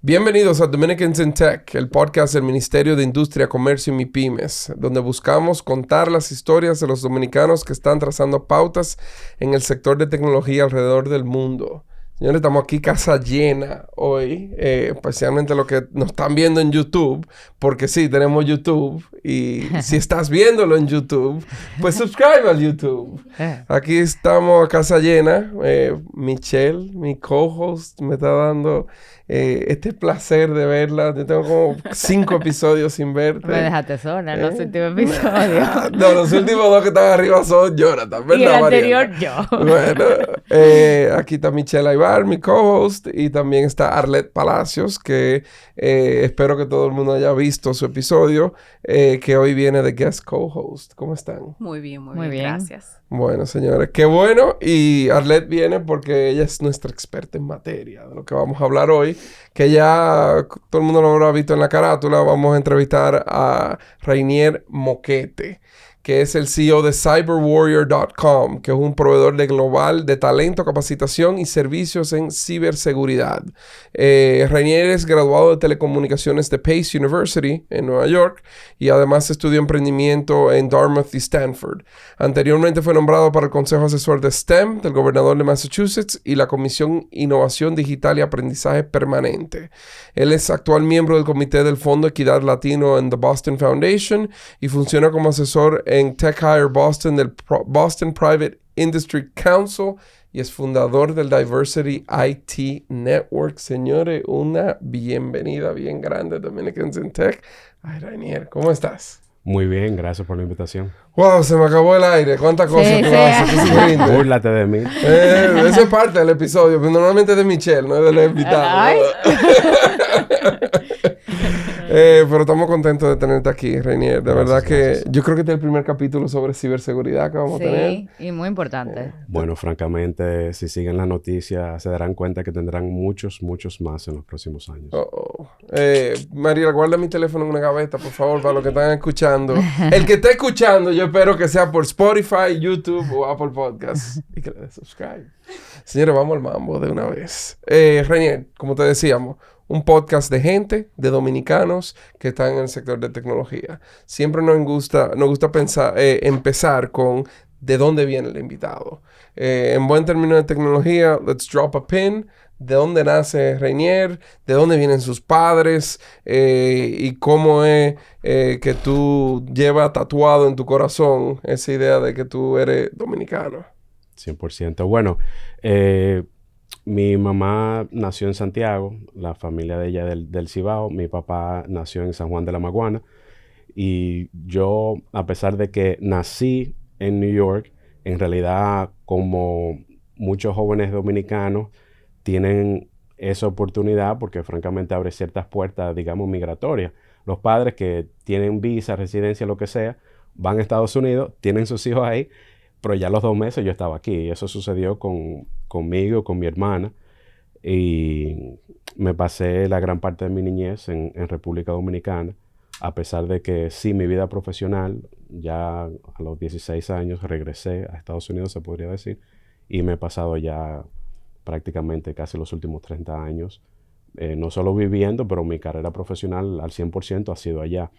Bienvenidos a Dominicans in Tech, el podcast del Ministerio de Industria, Comercio y MIPYMES, donde buscamos contar las historias de los dominicanos que están trazando pautas en el sector de tecnología alrededor del mundo. Señores, estamos aquí casa llena hoy, especialmente los que nos están viendo en YouTube, porque sí, tenemos YouTube, y si estás viéndolo en YouTube, pues subscribe al YouTube. Aquí estamos a casa llena. Michelle, mi co-host, me está dando este placer de verla. Yo tengo como 5 episodios sin verte. Me dejaste sola en los últimos episodios. No, los últimos 2 que están arriba son Jonathan, ¿verdad, Y el anterior Mariela? yo. Bueno, aquí está Michelle Aybar, mi co-host, y también está Arlette Palacios, que espero que todo el mundo haya visto su episodio, que hoy viene de guest co-host. ¿Cómo están? Muy bien, gracias. Bueno, señores, qué bueno. Y Arlette viene porque ella es nuestra experta en materia de lo que vamos a hablar hoy, que ya todo el mundo lo habrá visto en la carátula. Vamos a entrevistar a Rainier Moquete, que es el CEO de CyberWarrior.com, que es un proveedor global de talento, capacitación y servicios en ciberseguridad. Rainier es graduado de telecomunicaciones de Pace University en Nueva York y además estudió emprendimiento en Dartmouth y Stanford. Anteriormente fue nombrado para el Consejo Asesor de STEM del gobernador de Massachusetts y la Comisión Innovación Digital y Aprendizaje Permanente. Él es actual miembro del comité del Fondo Equidad Latino en The Boston Foundation y funciona como asesor en Tech Hire Boston del Boston Private Industry Council y es fundador del Diversity IT Network. Señores, una bienvenida bien grande a Dominicans in Tech. Ay, Rainier, ¿cómo estás? Muy bien, gracias por la invitación. Wow, se me acabó el aire. ¿Cuántas cosas tú haces? Búrlate de mí. Eso es parte del episodio, pero normalmente es de Michelle, no es de los invitados. Pero estamos contentos de tenerte aquí, Rainier. De verdad que yo creo que este es el primer capítulo sobre ciberseguridad que vamos a tener. Sí, y muy importante. Bueno, francamente, si siguen las noticias, se darán cuenta que tendrán muchos más en los próximos años. Mariela, guarda mi teléfono en una gaveta, por favor, para los que están escuchando. El que esté escuchando, yo espero que sea por Spotify, YouTube o Apple Podcasts. Y que le dé subscribe. Señores, vamos al mambo de una vez. Rainier, como te decíamos, un podcast de gente, de dominicanos que están en el sector de tecnología. Siempre nos gusta empezar con de dónde viene el invitado. En buen término de tecnología, let's drop a pin. ¿De dónde nace Rainier? ¿De dónde vienen sus padres? ¿Y cómo es que tú llevas tatuado en tu corazón esa idea de que tú eres dominicano? 100%. Bueno, mi mamá nació en Santiago, la familia de ella del Cibao. Mi papá nació en San Juan de la Maguana. Y yo, a pesar de que nací en New York, en realidad, como muchos jóvenes dominicanos, tienen esa oportunidad porque francamente abre ciertas puertas, digamos, migratorias. Los padres que tienen visa, residencia, lo que sea, van a Estados Unidos, tienen sus hijos ahí, pero ya a los 2 meses yo estaba aquí. Y eso sucedió conmigo, con mi hermana. Y me pasé la gran parte de mi niñez en República Dominicana, a pesar de que sí, mi vida profesional, ya a los 16 años regresé a Estados Unidos, se podría decir, y me he pasado ya prácticamente casi los últimos 30 años, no solo viviendo, pero mi carrera profesional al 100% ha sido allá.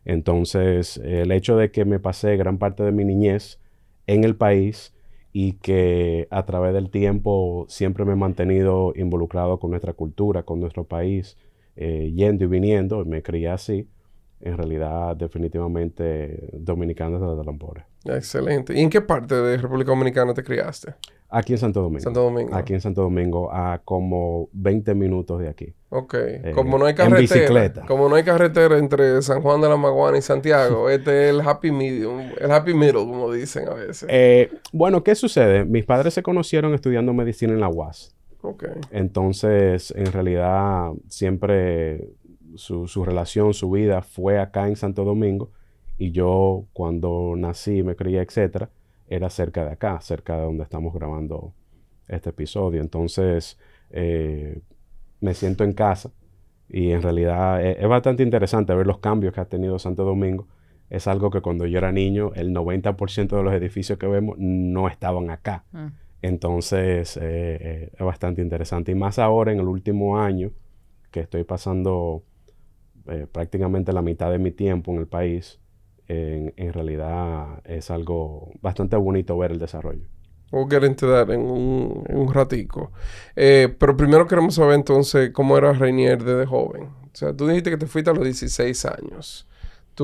Entonces, el hecho de que me pasé gran parte de mi niñez en el país y que a través del tiempo siempre me he mantenido involucrado con nuestra cultura, con nuestro país, yendo y viniendo, me crié así. En realidad, definitivamente, dominicano desde la Lampore. Excelente. ¿Y en qué parte de República Dominicana te criaste? Aquí en Santo Domingo. Santo Domingo. Aquí en Santo Domingo, a como 20 minutos de aquí. Ok. Como no hay carretera. En bicicleta. Como no hay carretera entre San Juan de la Maguana y Santiago, este es el happy medium, el happy middle, como dicen a veces. Bueno, ¿qué sucede? Mis padres se conocieron estudiando medicina en la UAS. Ok. Entonces, en realidad, siempre su relación, su vida fue acá en Santo Domingo. Y yo, cuando nací, me crié, etcétera, era cerca de acá, cerca de donde estamos grabando este episodio. Entonces, me siento en casa y en realidad es bastante interesante ver los cambios que ha tenido Santo Domingo. Es algo que cuando yo era niño, el 90% de los edificios que vemos no estaban acá. Entonces, es bastante interesante. Y más ahora, en el último año, que estoy pasando prácticamente la mitad de mi tiempo en el país, en realidad es algo bastante bonito ver el desarrollo. We'll get into that en un ratico. Pero primero queremos saber entonces cómo era Rainier desde joven. O sea, tú dijiste que te fuiste a los 16 años. ¿Qué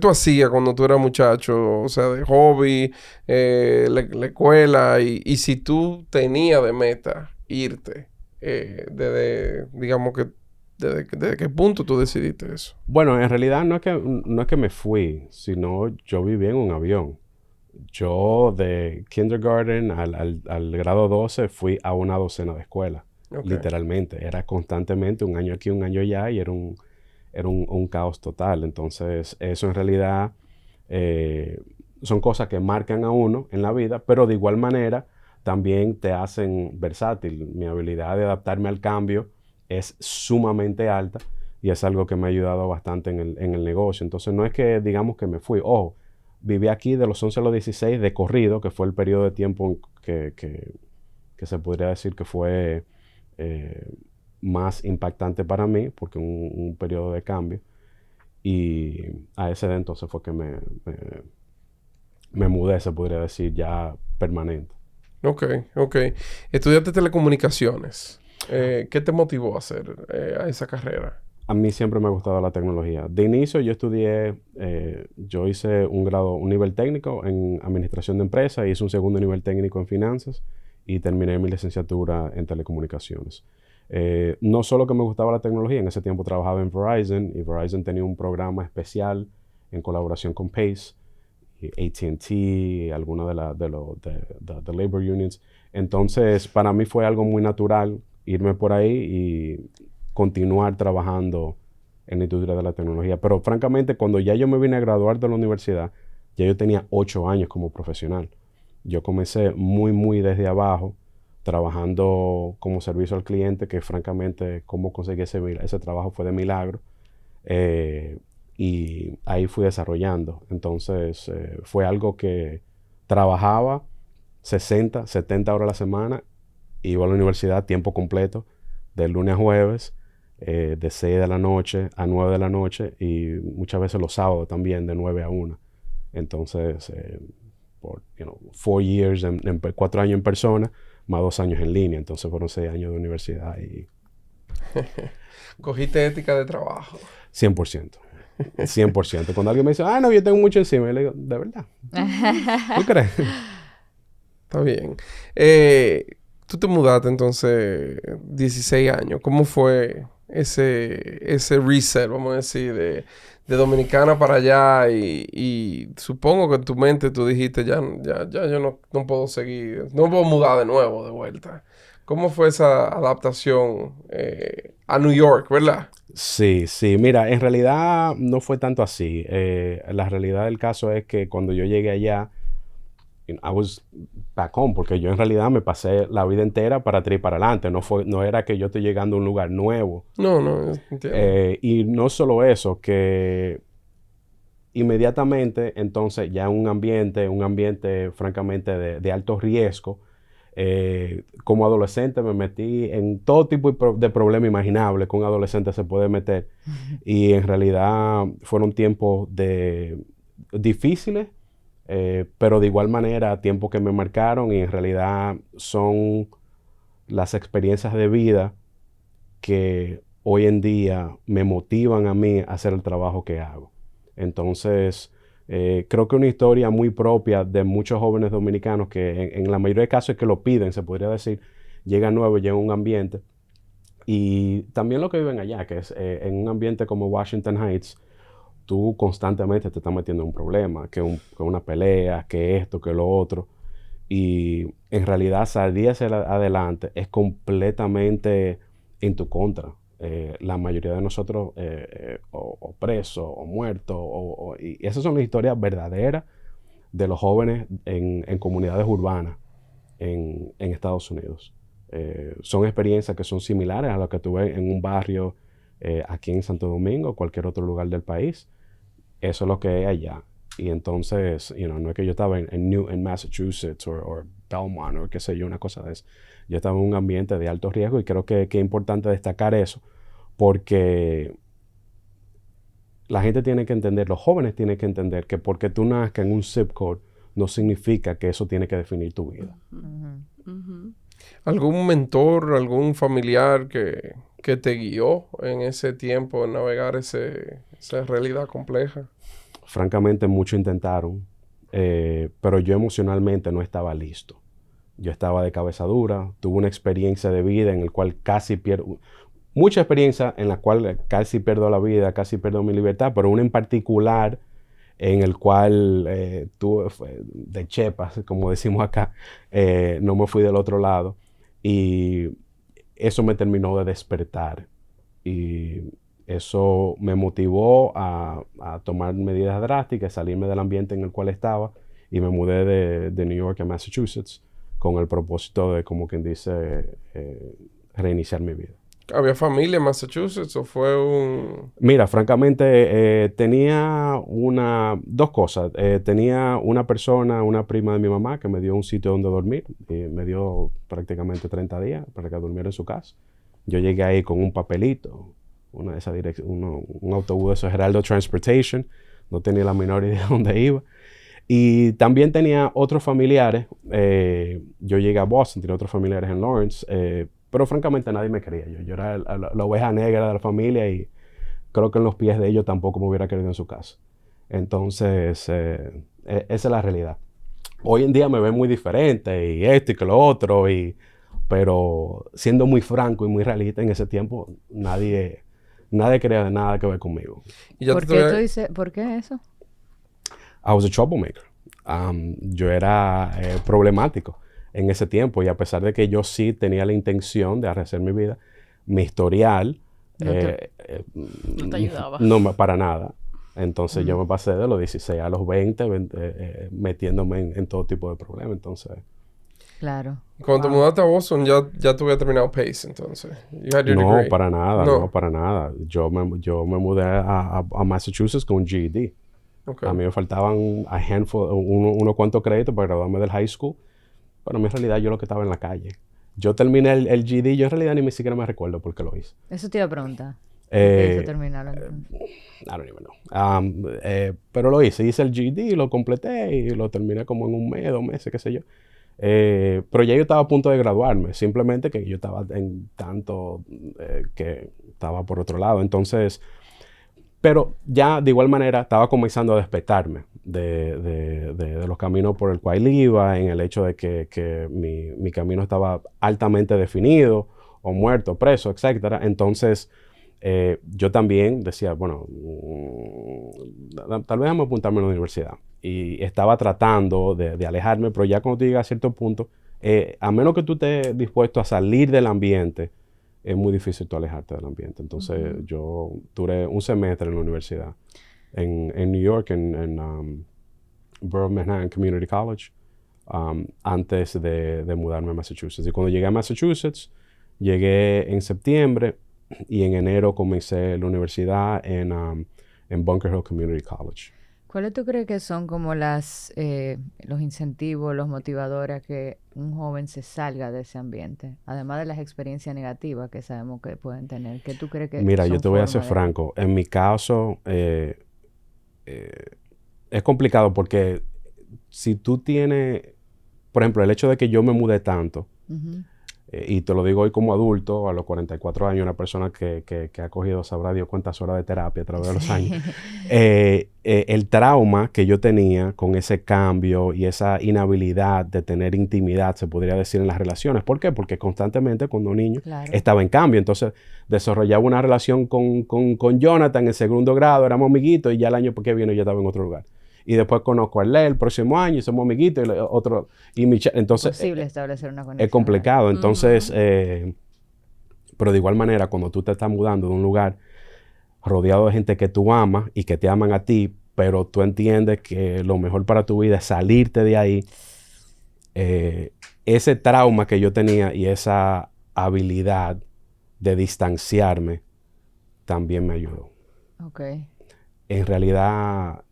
tú hacías cuando tú eras muchacho? O sea, de hobby, la escuela, y si tú tenías de meta irte, digamos que, ¿desde qué punto tú decidiste eso? Bueno, en realidad no es que me fui, sino yo viví en un avión. Yo de kindergarten al grado 12 fui a una docena de escuelas, literalmente. Era constantemente un año aquí, un año allá, y era un caos total. Entonces, eso en realidad son cosas que marcan a uno en la vida, pero de igual manera también te hacen versátil. Mi habilidad de adaptarme al cambio es sumamente alta y es algo que me ha ayudado bastante en el negocio. Entonces, no es que digamos que me fui. Ojo, viví aquí de los 11 a los 16 de corrido, que fue el periodo de tiempo que se podría decir que fue más impactante para mí, porque un periodo de cambio. Y a ese de entonces fue que me mudé, se podría decir, ya permanente. Ok. Estudiaste telecomunicaciones. ¿Qué te motivó a hacer a esa carrera? A mí siempre me ha gustado la tecnología. De inicio yo hice un nivel técnico en administración de empresas, hice un segundo nivel técnico en finanzas y terminé mi licenciatura en telecomunicaciones. No solo que me gustaba la tecnología, en ese tiempo trabajaba en Verizon y Verizon tenía un programa especial en colaboración con Pace, AT&T, algunas de labor unions. Entonces, para mí fue algo muy natural irme por ahí y continuar trabajando en la industria de la tecnología. Pero francamente, cuando ya yo me vine a graduar de la universidad, ya yo tenía 8 años como profesional. Yo comencé muy desde abajo, trabajando como servicio al cliente, que francamente, cómo conseguí ese trabajo fue de milagro. Y ahí fui desarrollando. Entonces, fue algo que trabajaba 60, 70 horas a la semana, iba a la universidad a tiempo completo, de lunes a jueves, de 6 de la noche a 9 de la noche, y muchas veces los sábados también, de 9 a 1. Entonces, por 4 años en persona, más 2 años en línea. Entonces fueron 6 años de universidad y... Cogiste ética de trabajo. 100%. 100%. Cuando alguien me dice, no, yo tengo mucho encima, yo le digo, ¿de verdad? ¿Tú crees? Está bien. Tú te mudaste entonces 16 años. ¿Cómo fue ese reset, vamos a decir, de Dominicana para allá? Y supongo que en tu mente tú dijiste, ya yo no puedo seguir, no puedo mudar de nuevo, de vuelta. ¿Cómo fue esa adaptación a New York, verdad? Sí. Mira, en realidad no fue tanto así. La realidad del caso es que cuando yo llegué allá, I was back home, porque yo en realidad me pasé la vida entera para atrás y para adelante. No era que yo estoy llegando a un lugar nuevo. No, entiendo. Y no solo eso, que inmediatamente entonces ya un ambiente francamente de alto riesgo. Como adolescente me metí en todo tipo de problema imaginable que un adolescente se puede meter. Y en realidad fueron tiempos difíciles, pero de igual manera tiempos que me marcaron, y en realidad son las experiencias de vida que hoy en día me motivan a mí a hacer el trabajo que hago. Entonces, creo que una historia muy propia de muchos jóvenes dominicanos que en la mayoría de casos es que lo piden, se podría decir, llegan nuevos, llegan a un ambiente. Y también lo que viven allá, que es en un ambiente como Washington Heights, tú constantemente te estás metiendo en un problema, que una pelea, que esto, que lo otro. Y en realidad salir hacia adelante es completamente en tu contra. La mayoría de nosotros o presos o muertos. Y esas son las historias verdaderas de los jóvenes en comunidades urbanas en Estados Unidos. Son experiencias que son similares a las que tuve en un barrio aquí en Santo Domingo o cualquier otro lugar del país. Eso es lo que es allá. Y entonces, no es que yo estaba en Massachusetts o Belmont o qué sé yo, una cosa de eso. Yo estaba en un ambiente de alto riesgo y creo que es importante destacar eso porque la gente tiene que entender, los jóvenes tienen que entender que porque tú nazcas en un zip code no significa que eso tiene que definir tu vida. ¿Algún mentor, algún familiar que te guió en ese tiempo en navegar esa realidad compleja? Francamente, muchos intentaron, pero yo emocionalmente no estaba listo. Yo estaba de cabeza dura, tuve una experiencia de vida en la cual casi pierdo, mucha experiencia en la cual casi pierdo la vida, casi pierdo mi libertad, pero una en particular en el cual tuve de chepas, como decimos acá, no me fui del otro lado y eso me terminó de despertar y eso me motivó a tomar medidas drásticas, salirme del ambiente en el cual estaba y me mudé de New York a Massachusetts con el propósito de, como quien dice, reiniciar mi vida. ¿Había familia en Massachusetts o fue un...? Mira, francamente, tenía dos cosas. Tenía una persona, una prima de mi mamá, que me dio un sitio donde dormir. Y me dio prácticamente 30 días para que durmiera en su casa. Yo llegué ahí con un papelito, una de esas un autobús de esos Heraldo Transportation. No tenía la menor idea de dónde iba. Y también tenía otros familiares. Yo llegué a Boston, tenía otros familiares en Lawrence. Pero francamente nadie me quería. Yo era la oveja negra de la familia y creo que en los pies de ellos tampoco me hubiera querido en su casa. Entonces, esa es la realidad. Hoy en día me ven muy diferente y esto y que lo otro, pero siendo muy franco y muy realista en ese tiempo, nadie quería nada que ver conmigo. ¿Y ya ¿Por qué tú dices, por qué eso? I was a troublemaker. Yo era problemático en ese tiempo y a pesar de que yo sí tenía la intención de rehacer mi vida, mi historial No te ayudaba. No, para nada. Entonces yo me pasé de los 16 a los 20 metiéndome en todo tipo de problemas. Entonces, Claro. Cuando te mudaste a Boston ya tú habías terminado PACE, entonces. You had your no, degree. para nada, No. no, para nada. Yo me mudé a Massachusetts con un GED. Okay. A mí me faltaban unos cuantos créditos para graduarme del high school. Pero en realidad yo lo que estaba en la calle. Yo terminé el GED, yo en realidad ni siquiera me recuerdo por qué lo hice. Eso te iba a preguntar. ¿Por qué hizo terminarlo? I don't even know. Pero lo hice el GED, lo completé y lo terminé como en un mes, 2 meses, qué sé yo. Pero ya yo estaba a punto de graduarme, simplemente que yo estaba en tanto que estaba por otro lado. Entonces, pero ya de igual manera estaba comenzando a despertarme de los caminos por el cual iba, en el hecho de que mi camino estaba altamente definido, o muerto, preso, etc. Entonces, yo también decía, bueno, tal vez vamos a apuntarme a la universidad. Y estaba tratando de alejarme, pero ya cuando tú llegas a cierto punto, a menos que tú estés dispuesto a salir del ambiente, es muy difícil tú alejarte del ambiente. Entonces, yo duré un semestre en la universidad, en New York, en Borough of Manhattan Community College, antes de mudarme a Massachusetts. Y cuando llegué a Massachusetts, llegué en septiembre y en enero comencé la universidad en Bunker Hill Community College. ¿Cuáles tú crees que son como los incentivos, los motivadores a que un joven se salga de ese ambiente? Además de las experiencias negativas que sabemos que pueden tener. ¿Qué tú crees que Mira, son yo te voy a ser franco. En mi caso, es complicado porque si tú tienes, por ejemplo, el hecho de que yo me mudé tanto, y te lo digo hoy como adulto, a los 44 años, una persona que ha cogido, sabrá Dios cuántas horas de terapia a través de los años, el trauma que yo tenía con ese cambio y esa inhabilidad de tener intimidad, se podría decir, en las relaciones. ¿Por qué? Porque constantemente cuando un niño estaba en cambio, entonces desarrollaba una relación con Jonathan en segundo grado, éramos amiguitos y ya el año que viene yo estaba en otro lugar. Y después conozco a él el próximo año y somos amiguitos y otro. Y entonces, es posible establecer una conexión. Es complicado. Entonces, pero de igual manera, cuando tú te estás mudando de un lugar rodeado de gente que tú amas y que te aman a ti, pero tú entiendes que lo mejor para tu vida es salirte de ahí, ese trauma que yo tenía y esa habilidad de distanciarme también me ayudó. Okay. En realidad,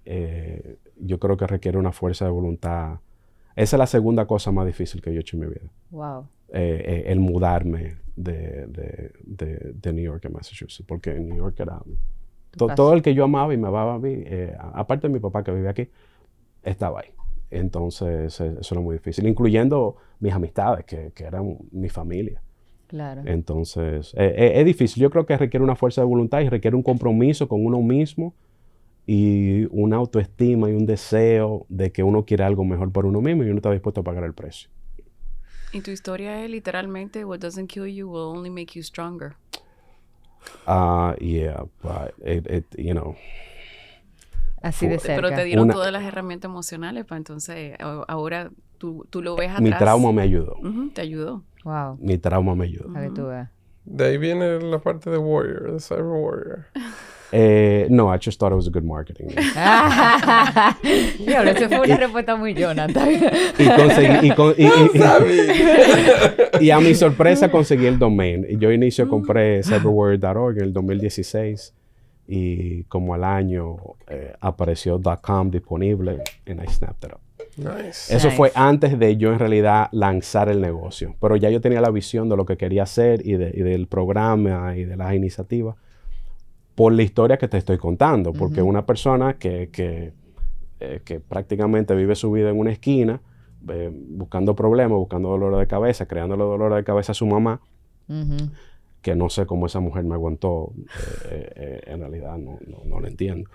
yo creo que requiere una fuerza de voluntad Esa es la segunda cosa más difícil que yo he hecho en mi vida. Wow. El mudarme de New York a Massachusetts. Porque en New York era... todo el que yo amaba y me amaba a mí, aparte de mi papá que vive aquí, estaba ahí. Entonces, eso era muy difícil. Incluyendo mis amistades, que eran mi familia. Claro. Entonces, es difícil. Yo creo que requiere una fuerza de voluntad y requiere un compromiso con uno mismo y una autoestima y un deseo de que uno quiere algo mejor para uno mismo y uno está dispuesto a pagar el precio. Y tu historia es literalmente what doesn't kill you will only make you stronger. Yeah, but you know. Así de cerca. Pero te dieron todas las herramientas emocionales para entonces ahora tú lo ves atrás. Mi trauma me ayudó. Te ayudó. Wow. Mi trauma me ayudó. A que tú veas. De ahí viene la parte de Warrior, de Cyber Warrior. No, I just thought it was a good marketing. Diablo, eso fue una respuesta muy Jonathan. Y a mi sorpresa conseguí el domain. Yo compré cyberwarrior.org en el 2016 y como al año apareció .com disponible and I snapped it up. Nice. Eso fue antes de yo en realidad lanzar el negocio. Pero ya yo tenía la visión de lo que quería hacer y del programa y de las iniciativas por la historia que te estoy contando. Porque una persona que prácticamente vive su vida en una esquina, buscando problemas, buscando dolor de cabeza, creándole dolor de cabeza a su mamá, que no sé cómo esa mujer me aguantó. En realidad no lo entiendo.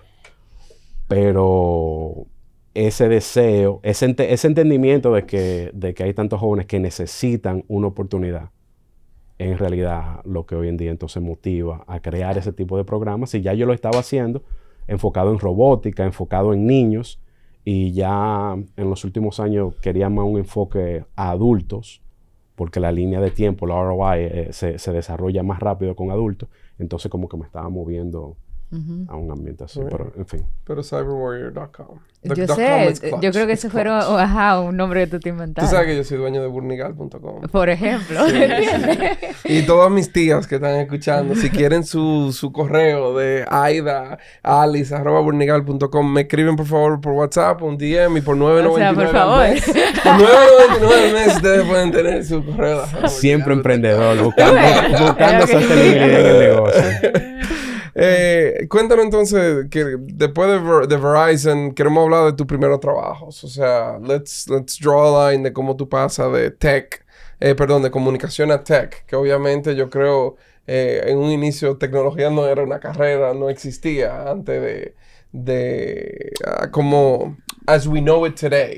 Pero ese deseo, ese entendimiento de que hay tantos jóvenes que necesitan una oportunidad, en realidad lo que hoy en día entonces motiva a crear ese tipo de programas. Y ya yo lo estaba haciendo enfocado en robótica, enfocado en niños, y ya en los últimos años quería más un enfoque a adultos, porque la línea de tiempo, la ROI, se desarrolla más rápido con adultos. Entonces como que me estaba moviendo a un ambiente así, pero en fin. Pero cyberwarrior.com. Yo sé, yo creo que ese fue un nombre que tú te inventaste. Tú sabes que yo soy dueño de burnigal.com. Por ejemplo, ¿entiendes? Y todas mis tías que están escuchando, si quieren su correo de aida.alice@burnigal.com, me escriben por favor por WhatsApp, un DM y por $9.99 o sea, por favor. al mes. Por $9.99 al mes ustedes pueden tener su correo. Siempre emprendedor, buscando sostenibilidad en el negocio. Cuéntanos entonces que después de Verizon queremos hablar de tus primeros trabajos. O sea, let's draw a line de cómo tú pasas de de comunicación a tech, que obviamente yo creo en un inicio tecnología no era una carrera, no existía antes de como as we know it today.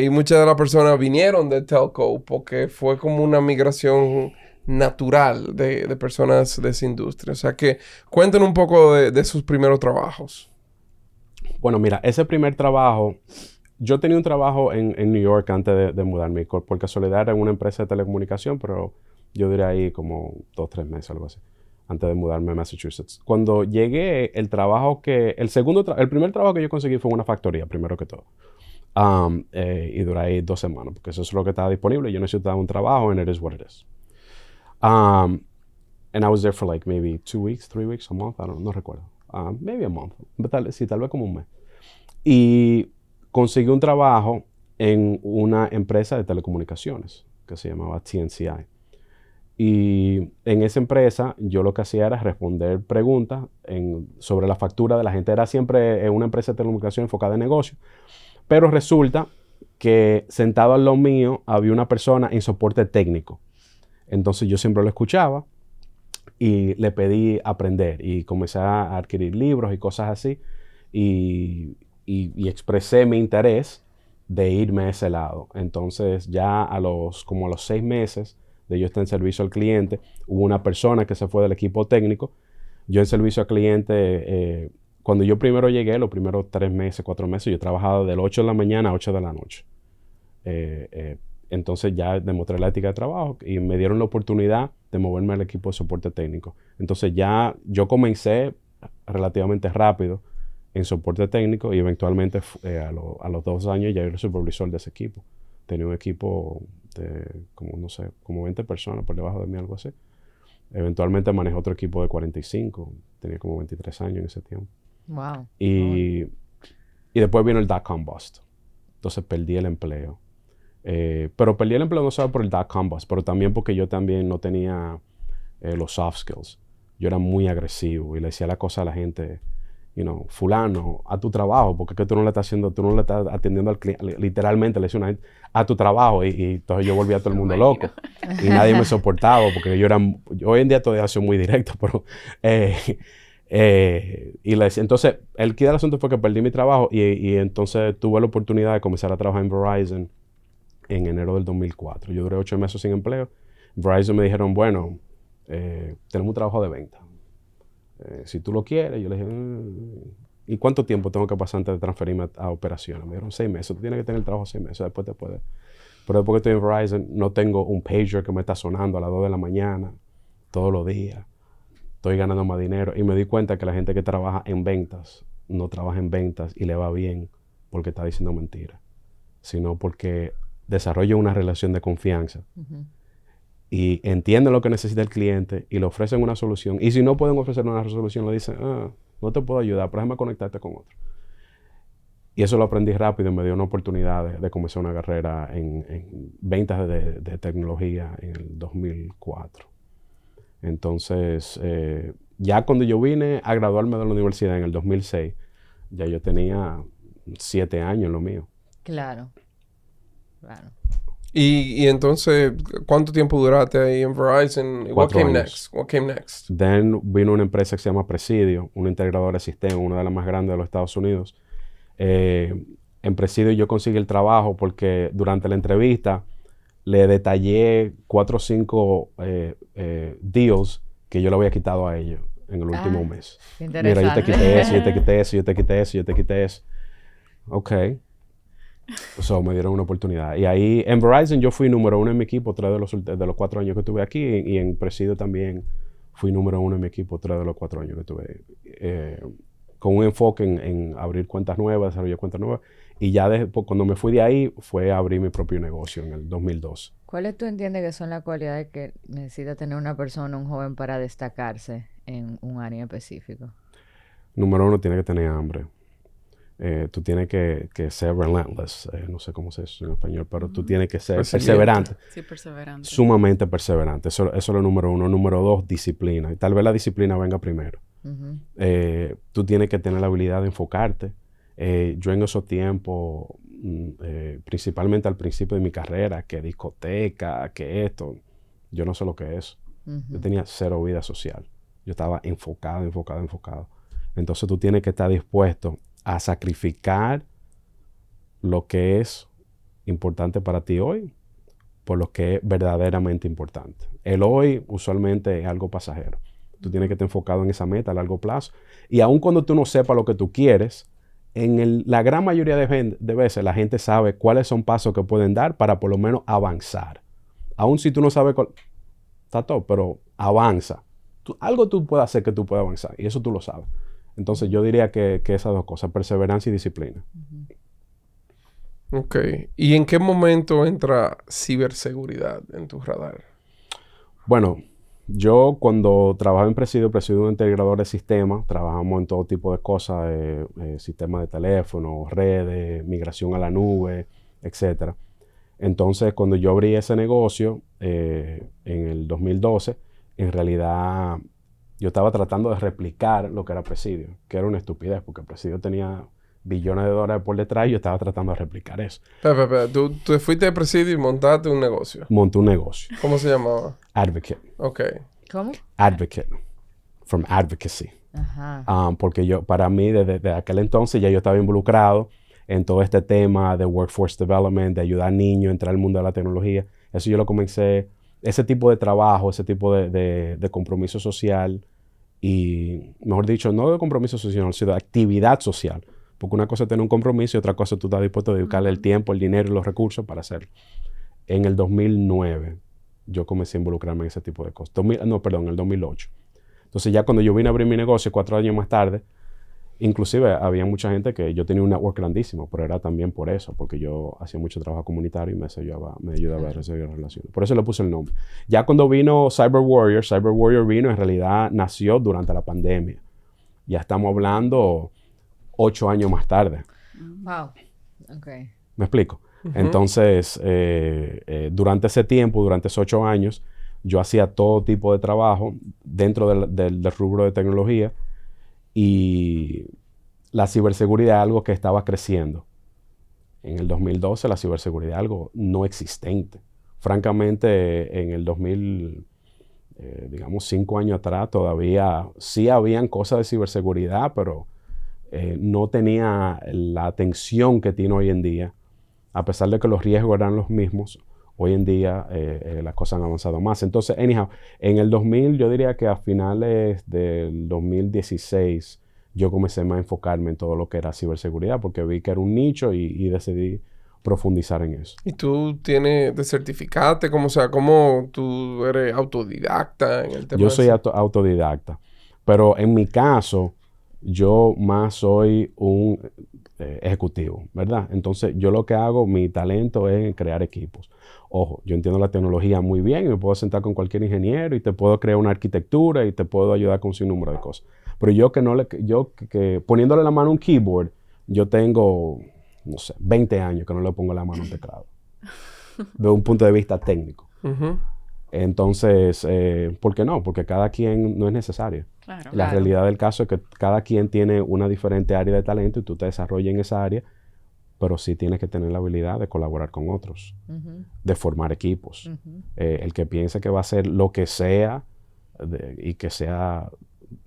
Y muchas de las personas vinieron de telco porque fue como una migración natural de personas de esa industria. O sea que cuenten un poco de sus primeros trabajos. Bueno, mira, ese primer trabajo, yo tenía un trabajo en New York antes de mudarme. Por casualidad era en una empresa de telecomunicación, pero yo duré ahí como 2-3 meses, algo así, antes de mudarme a Massachusetts. Cuando llegué, el primer trabajo que yo conseguí fue en una factoría, primero que todo. Y duré ahí 2 semanas, porque eso es lo que estaba disponible. Yo necesitaba un trabajo and it is what it is. And I was there for like maybe 2 weeks, 3 weeks, a month, no recuerdo. Maybe a month, tal vez como un mes. Y conseguí un trabajo en una empresa de telecomunicaciones que se llamaba TNCI. Y en esa empresa yo lo que hacía era responder preguntas sobre la factura de la gente. Era siempre una empresa de telecomunicaciones enfocada en negocio. Pero resulta que sentado al lado mío había una persona en soporte técnico. Entonces yo siempre lo escuchaba y le pedí aprender y comencé a adquirir libros y cosas así y expresé mi interés de irme a ese lado. Entonces ya como a los 6 meses de yo estar en servicio al cliente, hubo una persona que se fue del equipo técnico. Yo en servicio al cliente, cuando yo primero llegué, los primeros 3 meses, 4 meses, yo trabajaba de las 8 de la mañana a 8 de la noche. Entonces ya demostré la ética de trabajo y me dieron la oportunidad de moverme al equipo de soporte técnico. Entonces ya yo comencé relativamente rápido en soporte técnico y eventualmente a los 2 años ya era el supervisor de ese equipo. Tenía un equipo de como 20 personas por debajo de mí, algo así. Eventualmente manejé otro equipo de 45. Tenía como 23 años en ese tiempo. Wow. Y después vino el .com bust. Entonces perdí el empleo. Pero perdí el empleo no solo por el dot-com bust, pero también porque yo también no tenía los soft skills. Yo era muy agresivo y le decía la cosa a la gente, fulano, a tu trabajo, porque es que tú no le estás atendiendo al cliente. Literalmente le decía a una gente, a tu trabajo. Y entonces yo volvía a todo el mundo loco. Y nadie me soportaba porque hoy en día todavía soy muy directo, pero... entonces, el key del asunto fue que perdí mi trabajo y entonces tuve la oportunidad de comenzar a trabajar en Verizon en enero del 2004. Yo duré 8 meses sin empleo. Verizon me dijeron, bueno, tenemos un trabajo de venta. Si tú lo quieres, yo le dije, ¿y cuánto tiempo tengo que pasar antes de transferirme a operaciones? Me dijeron 6 meses. Tú tienes que tener el trabajo 6 meses, después te puedes. Pero después que estoy en Verizon, no tengo un pager que me está sonando a las 2 de la mañana, todos los días. Estoy ganando más dinero. Y me di cuenta que la gente que trabaja en ventas, no trabaja en ventas y le va bien porque está diciendo mentiras, sino porque desarrolla una relación de confianza. Uh-huh. Y entienden lo que necesita el cliente y le ofrecen una solución. Y si no pueden ofrecer una solución, le dicen, no te puedo ayudar, pero déjame conectarte con otro. Y eso lo aprendí rápido y me dio una oportunidad de comenzar una carrera en ventas de tecnología en el 2004. Entonces, ya cuando yo vine a graduarme de la universidad en el 2006, ya yo tenía 7 años en lo mío. Claro. Claro. Y entonces, ¿cuánto tiempo duraste ahí en Verizon? 4 años. What came next? Then vino una empresa que se llama Presidio, una integradora de sistemas, una de las más grandes de los Estados Unidos. En Presidio yo conseguí el trabajo porque durante la entrevista le detallé 4 o 5 deals que yo le había quitado a ellos en el último mes. Mira, yo te quité eso, yo te quité eso, yo te quité eso, yo te quité eso. Ok. So, me dieron una oportunidad. Y ahí, en Verizon, yo fui número 1 en mi equipo 3 de los 4 años que estuve aquí. Y en Presidio también fui número 1 en mi equipo 3 de los 4 años que estuve. Con un enfoque en abrir cuentas nuevas, desarrollar cuentas nuevas. Y ya cuando me fui de ahí, fue a abrir mi propio negocio en el 2002. ¿Cuáles tú entiendes que son las cualidades que necesita tener una persona, un joven, para destacarse en un área específico? Número 1, tiene que tener hambre. Tú tienes que ser relentless. No sé cómo se dice en español, pero tú tienes que ser perseverante. Sí, perseverante. Sumamente perseverante. Eso es lo número 1. Número 2, disciplina. Y tal vez la disciplina venga primero. Uh-huh. Tú tienes que tener la habilidad de enfocarte. Yo en esos tiempos, principalmente al principio de mi carrera, que discoteca, que esto, yo no sé lo que es. Uh-huh. Yo tenía 0 vida social. Yo estaba enfocado. Entonces tú tienes que estar dispuesto a sacrificar lo que es importante para ti hoy por lo que es verdaderamente importante. El hoy usualmente es algo pasajero. Tú tienes que estar enfocado en esa meta a largo plazo. Y aun cuando tú no sepas lo que tú quieres, la gran mayoría de veces la gente sabe cuáles son pasos que pueden dar para por lo menos avanzar. Aun si tú no sabes está todo, pero avanza. Algo tú puedes hacer que tú puedas avanzar y eso tú lo sabes. Entonces yo diría que esas 2 cosas, perseverancia y disciplina. Ok. ¿Y en qué momento entra ciberseguridad en tu radar? Bueno, yo cuando trabajaba en Presidio un integrador de sistemas, trabajamos en todo tipo de cosas, sistemas de teléfono, redes, migración a la nube, etc. Entonces, cuando yo abrí ese negocio en el 2012, en realidad yo estaba tratando de replicar lo que era Presidio, que era una estupidez, porque Presidio tenía billones de dólares por detrás y yo estaba tratando de replicar eso. Espera. Tú te fuiste de Presidio y montaste un negocio. Monté un negocio. ¿Cómo se llamaba? Advocate. Ok. ¿Cómo? Advocate. From advocacy. Ajá. Porque para mí, desde aquel entonces, ya yo estaba involucrado en todo este tema de workforce development, de ayudar a niños a entrar al mundo de la tecnología. Eso yo lo comencé, ese tipo de trabajo, ese tipo de compromiso social y, mejor dicho, no de compromiso social, sino de actividad social. Porque una cosa es tener un compromiso y otra cosa tú estás dispuesto a dedicarle el tiempo, el dinero y los recursos para hacerlo. En el 2009 yo comencé a involucrarme en ese tipo de cosas. En el 2008. Entonces ya cuando yo vine a abrir mi negocio 4 años más tarde, inclusive había mucha gente que yo tenía un network grandísimo, pero era también por eso, porque yo hacía mucho trabajo comunitario y me ayudaba a resolver relaciones. Por eso le puse el nombre. Ya cuando vino Cyber Warrior vino, en realidad nació durante la pandemia. Ya estamos hablando 8 años más tarde. Wow. Ok. ¿Me explico? Entonces, durante ese tiempo, durante esos 8 años, yo hacía todo tipo de trabajo dentro del rubro de tecnología y la ciberseguridad es algo que estaba creciendo. En el 2012 la ciberseguridad es algo no existente. Francamente, en el 2000, digamos 5 años atrás, todavía sí habían cosas de ciberseguridad, pero no tenía la atención que tiene hoy en día. A pesar de que los riesgos eran los mismos, hoy en día las cosas han avanzado más. Entonces, anyhow, en el 2000, yo diría que a finales del 2016, yo comencé más a enfocarme en todo lo que era ciberseguridad, porque vi que era un nicho y decidí profundizar en eso. ¿Y tú te certificaste? ¿Cómo, o sea, cómo tú eres autodidacta en el tema? Yo soy autodidacta, pero en mi caso, yo más soy un ejecutivo, ¿verdad? Entonces, yo lo que hago, mi talento es crear equipos. Ojo, yo entiendo la tecnología muy bien y me puedo sentar con cualquier ingeniero y te puedo crear una arquitectura y te puedo ayudar con un sinnúmero de cosas. Pero yo que poniéndole la mano a un keyboard, yo tengo, no sé, 20 años que no le pongo la mano a un teclado. De un punto de vista técnico. Uh-huh. Entonces, ¿por qué no? Porque cada quien no es necesario. Claro. La realidad del caso es que cada quien tiene una diferente área de talento y tú te desarrollas en esa área, pero sí tienes que tener la habilidad de colaborar con otros, de formar equipos. El que piense que va a hacer lo que sea y que sea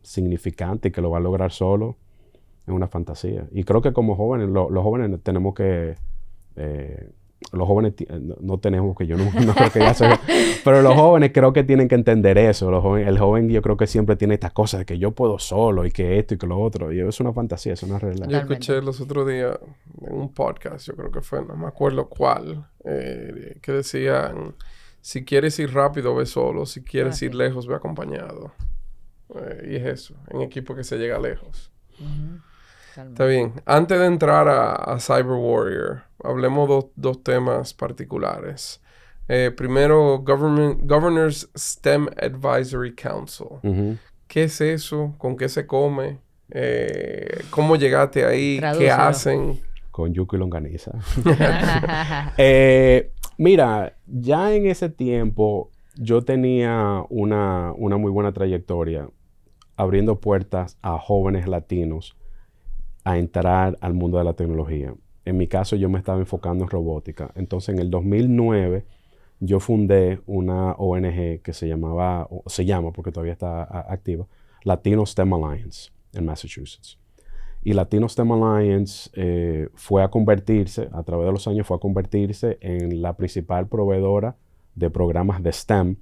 significante y que lo va a lograr solo, es una fantasía. Y creo que como jóvenes, los jóvenes tenemos que... los jóvenes no tenemos que yo no creo que ya se pero los jóvenes creo que tienen que entender eso. El joven yo creo que siempre tiene estas cosas de que yo puedo solo y que esto y que lo otro, y es una fantasía, es una realidad. Yo escuché los otros días en un podcast, yo creo que fue, no me acuerdo cuál, que decían, si quieres ir rápido ve solo, si quieres ir lejos ve acompañado. Y es eso, en equipo que se llega lejos. Está bien. Antes de entrar a Cyber Warrior, hablemos dos temas particulares. Primero, Governor's STEM Advisory Council. ¿Qué es eso? ¿Con qué se come? ¿Cómo llegaste ahí? Tradúcelo. ¿Qué hacen? Con yuca y longaniza. Mira, ya en ese tiempo yo tenía una muy buena trayectoria abriendo puertas a jóvenes latinos a entrar al mundo de la tecnología. En mi caso, yo me estaba enfocando en robótica. Entonces, en el 2009, yo fundé una ONG que se llama, porque todavía está activa, Latino STEM Alliance en Massachusetts. Y Latino STEM Alliance a través de los años, fue a convertirse en la principal proveedora de programas de STEM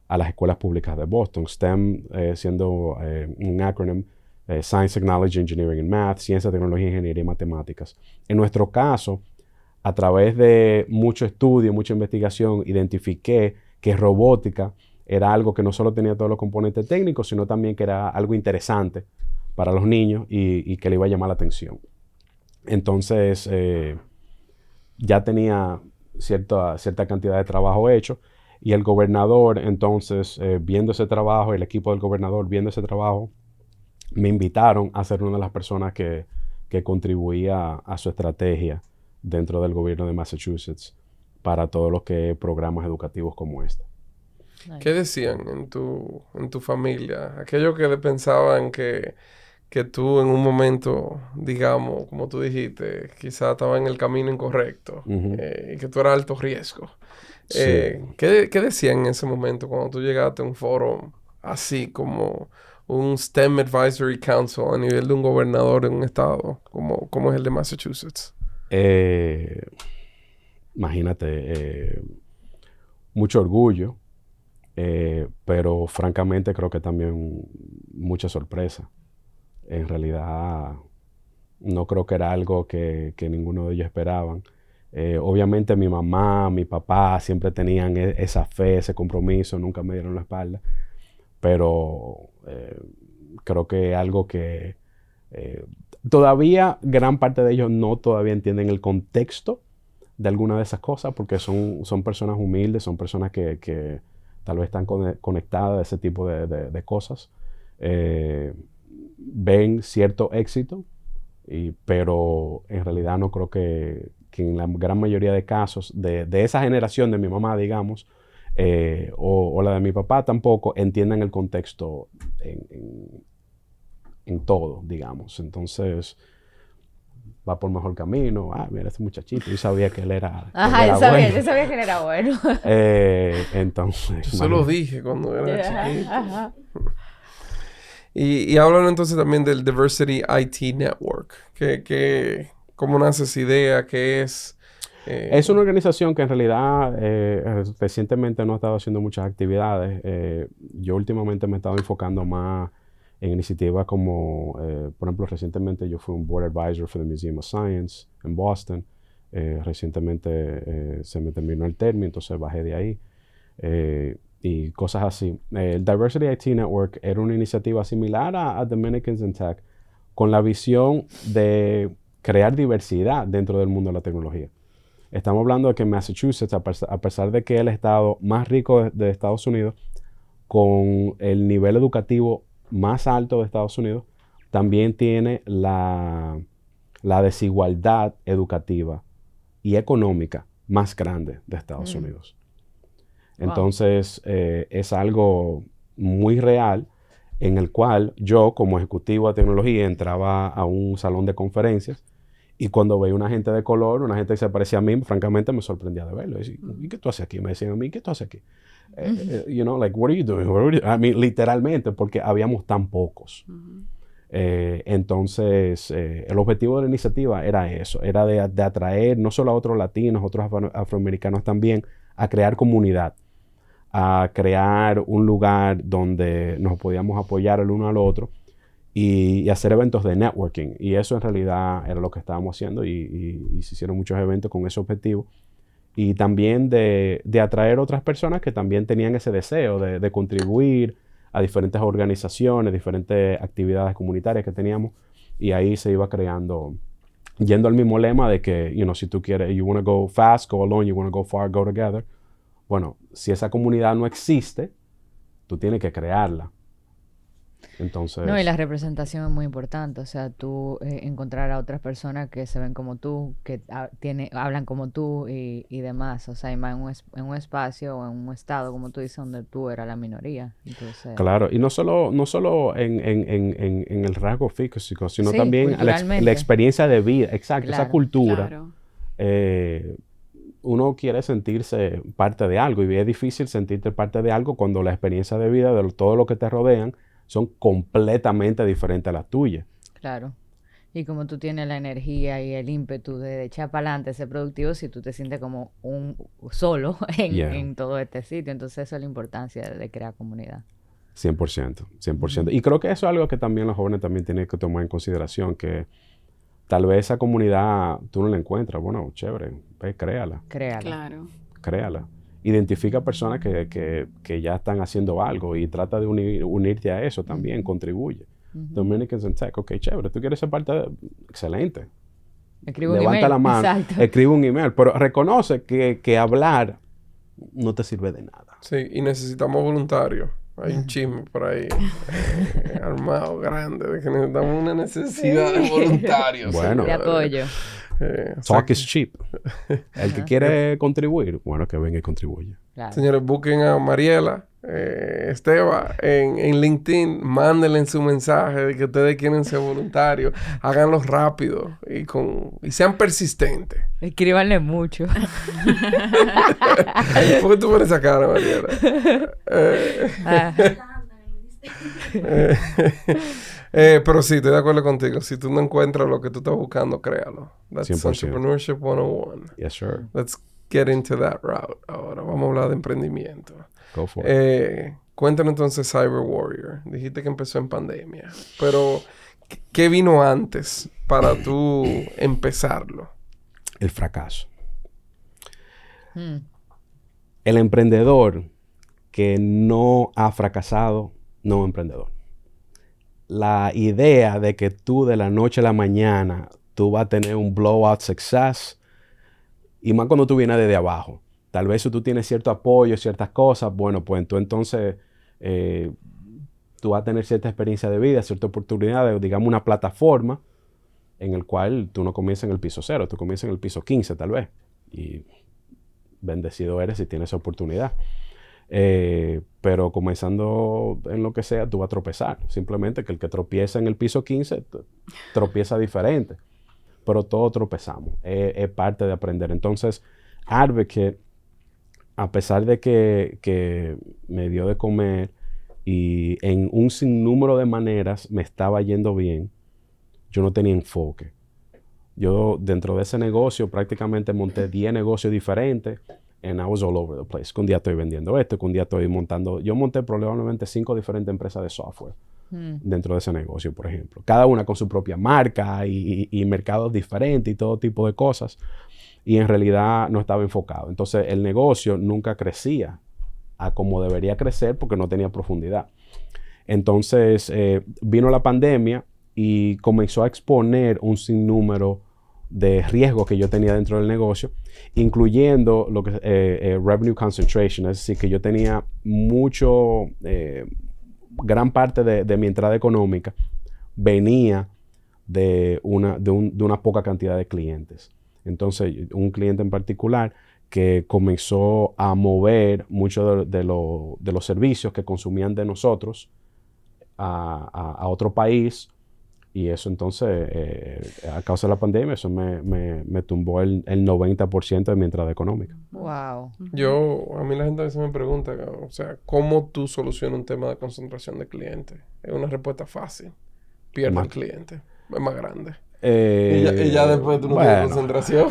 a las escuelas públicas de Boston. STEM siendo un acrónimo, Science, Technology, Engineering and Math, Ciencia, Tecnología, Ingeniería y Matemáticas. En nuestro caso, a través de mucho estudio, mucha investigación, identifiqué que robótica era algo que no solo tenía todos los componentes técnicos, sino también que era algo interesante para los niños y que le iba a llamar la atención. Entonces, ya tenía cierta cantidad de trabajo hecho y el gobernador, entonces, viendo ese trabajo, el equipo del gobernador viendo ese trabajo, me invitaron a ser una de las personas que contribuía a su estrategia dentro del gobierno de Massachusetts para todos los programas educativos como este. ¿Qué decían en tu familia? Aquellos que pensaban que tú en un momento, digamos, como tú dijiste, quizás estaba en el camino incorrecto y que tú eras alto riesgo. Sí. ¿Qué decían en ese momento cuando tú llegaste a un foro así como un STEM Advisory Council a nivel de un gobernador en un estado como es el de Massachusetts? Imagínate, mucho orgullo, pero francamente creo que también mucha sorpresa. En realidad no creo que era algo que ninguno de ellos esperaban. Obviamente mi mamá, mi papá siempre tenían esa fe, ese compromiso, nunca me dieron la espalda, pero creo que algo que todavía gran parte de ellos no todavía entienden el contexto de alguna de esas cosas porque son personas humildes, son personas que tal vez están conectadas a ese tipo de cosas. Ven cierto éxito, pero en realidad no creo que que en la gran mayoría de casos de esa generación de mi mamá, digamos, o la de mi papá tampoco entiendan el contexto en todo, digamos. Entonces, va por mejor camino. Ah, mira, este muchachito. Yo sabía que él era, Ajá, él yo era bueno. sabía que él era bueno. Entonces, Yo se lo imagínate. dije cuando era chiquito. Ajá. Y hablan entonces también del Diversity IT Network. ¿Cómo nace esa idea? ¿Qué es? Es una organización que en realidad recientemente no ha estado haciendo muchas actividades. Yo últimamente me he estado enfocando más en iniciativas como, por ejemplo, recientemente yo fui un Board Advisor for the Museum of Science en Boston. Recientemente se me terminó el término, entonces bajé de ahí. Y cosas así. El Diversity IT Network era una iniciativa similar a Dominicans in Tech, con la visión de crear diversidad dentro del mundo de la tecnología. Estamos hablando de que Massachusetts, a pesar de que es el estado más rico de Estados Unidos, con el nivel educativo más alto de Estados Unidos, también tiene la desigualdad educativa y económica más grande de Estados Unidos. Wow. Entonces, es algo muy real en el cual yo, como ejecutivo de tecnología, entraba a un salón de conferencias y cuando veía una gente de color, una gente que se parecía a mí, francamente me sorprendía de verlo. Decía, ¿y qué tú haces aquí? Me decían a mí, ¿qué tú haces aquí? You know, like, what are you doing? I mean, literalmente, porque habíamos tan pocos. Entonces, el objetivo de la iniciativa era eso, era de atraer no solo a otros latinos, otros afroamericanos también, a crear comunidad, a crear un lugar donde nos podíamos apoyar el uno al otro y hacer eventos de networking. Y eso en realidad era lo que estábamos haciendo y se hicieron muchos eventos con ese objetivo. Y también de atraer otras personas que también tenían ese deseo de contribuir a diferentes organizaciones, diferentes actividades comunitarias que teníamos. Y ahí se iba creando, yendo al mismo lema de que, you know, si tú quieres, you want to go fast, go alone, you want to go far, go together. Bueno, si esa comunidad no existe, tú tienes que crearla. Entonces... No, y la representación es muy importante. O sea, tú encontrar a otras personas que se ven como tú, que hablan como tú y demás. O sea, y más en un espacio o en un estado, como tú dices, donde tú eras la minoría. Entonces, claro, y no solo en el rasgo físico, sino sí, también la culturalmente. experiencia de vida. Exacto, esa Claro. cultura. Claro. Uno quiere sentirse parte de algo y es difícil sentirte parte de algo cuando la experiencia de vida de todo lo que te rodean son completamente diferentes a las tuyas. Claro. Y como tú tienes la energía y el ímpetu de echar para adelante, ser productivo, si tú te sientes como un solo en todo este sitio. Entonces, eso es la importancia de crear comunidad. 100%, 100%. Y creo que eso es algo que también los jóvenes también tienen que tomar en consideración, que tal vez esa comunidad tú no la encuentras. Bueno, chévere, ve, créala. Claro. Créala. Identifica personas que ya están haciendo algo y trata de unirte a eso también, contribuye. Dominicans in Tech, ok, chévere, tú quieres ser parte de... Excelente. Escribe un Levanta email. la mano, Exacto. escribe un email, pero reconoce que hablar no te sirve de nada. Sí, y necesitamos voluntarios. Hay un chisme por ahí armado, grande, de que necesitamos una necesidad de voluntarios. Bueno. De apoyo. Talk is cheap. El que quiere contribuir, bueno, que venga y contribuya. Claro. Señores, busquen a Mariela, Esteba en LinkedIn, mándenle su mensaje de que ustedes quieren ser voluntarios, háganlo rápido y sean persistentes. Escríbanle mucho. ¿Por qué tú pones esa cara, Mariela? Pero sí, estoy de acuerdo contigo. Si tú no encuentras lo que tú estás buscando, créalo. That's 100%. Entrepreneurship 101. Yes, sir. Let's get into that route. Ahora vamos a hablar de emprendimiento. Go for it. Cuéntanos entonces Cyber Warrior. Dijiste que empezó en pandemia. Pero, ¿qué vino antes para tú empezarlo? El fracaso. El emprendedor que no ha fracasado, no es emprendedor. La idea de que tú de la noche a la mañana tú vas a tener un blowout success, y más cuando tú vienes desde abajo. Tal vez si tú tienes cierto apoyo, ciertas cosas, bueno, pues tú entonces tú vas a tener cierta experiencia de vida, cierta oportunidad, digamos una plataforma en el cual tú no comienzas en el piso 0, tú comienzas en el piso 15 tal vez. Y bendecido eres si tienes esa oportunidad. Pero comenzando en lo que sea, tú vas a tropezar. Simplemente que el que tropieza en el piso 15 tropieza diferente. Pero todos tropezamos. Es parte de aprender. Entonces, Advocate, a pesar de que me dio de comer y en un sinnúmero de maneras me estaba yendo bien, yo no tenía enfoque. Yo dentro de ese negocio prácticamente monté 10 negocios diferentes. And I was all over the place. Que un día estoy vendiendo esto, que un día estoy montando... Yo monté probablemente 5 diferentes empresas de software dentro de ese negocio, por ejemplo. Cada una con su propia marca y mercados diferentes y todo tipo de cosas. Y en realidad no estaba enfocado. Entonces el negocio nunca crecía a como debería crecer porque no tenía profundidad. Entonces vino la pandemia y comenzó a exponer un sinnúmero de riesgos que yo tenía dentro del negocio, incluyendo lo que revenue concentration, es decir, que yo tenía gran parte de mi entrada económica venía de una poca cantidad de clientes. Entonces, un cliente en particular que comenzó a mover muchos de los servicios que consumían de nosotros a otro país. Y eso entonces, a causa de la pandemia, eso me tumbó el 90% de mi entrada económica. Wow. A mí la gente a veces me pregunta, o sea, ¿cómo tú solucionas un tema de concentración de clientes? Es una respuesta fácil. Pierde el cliente. Es más grande. Y ya después tú no tienes concentración.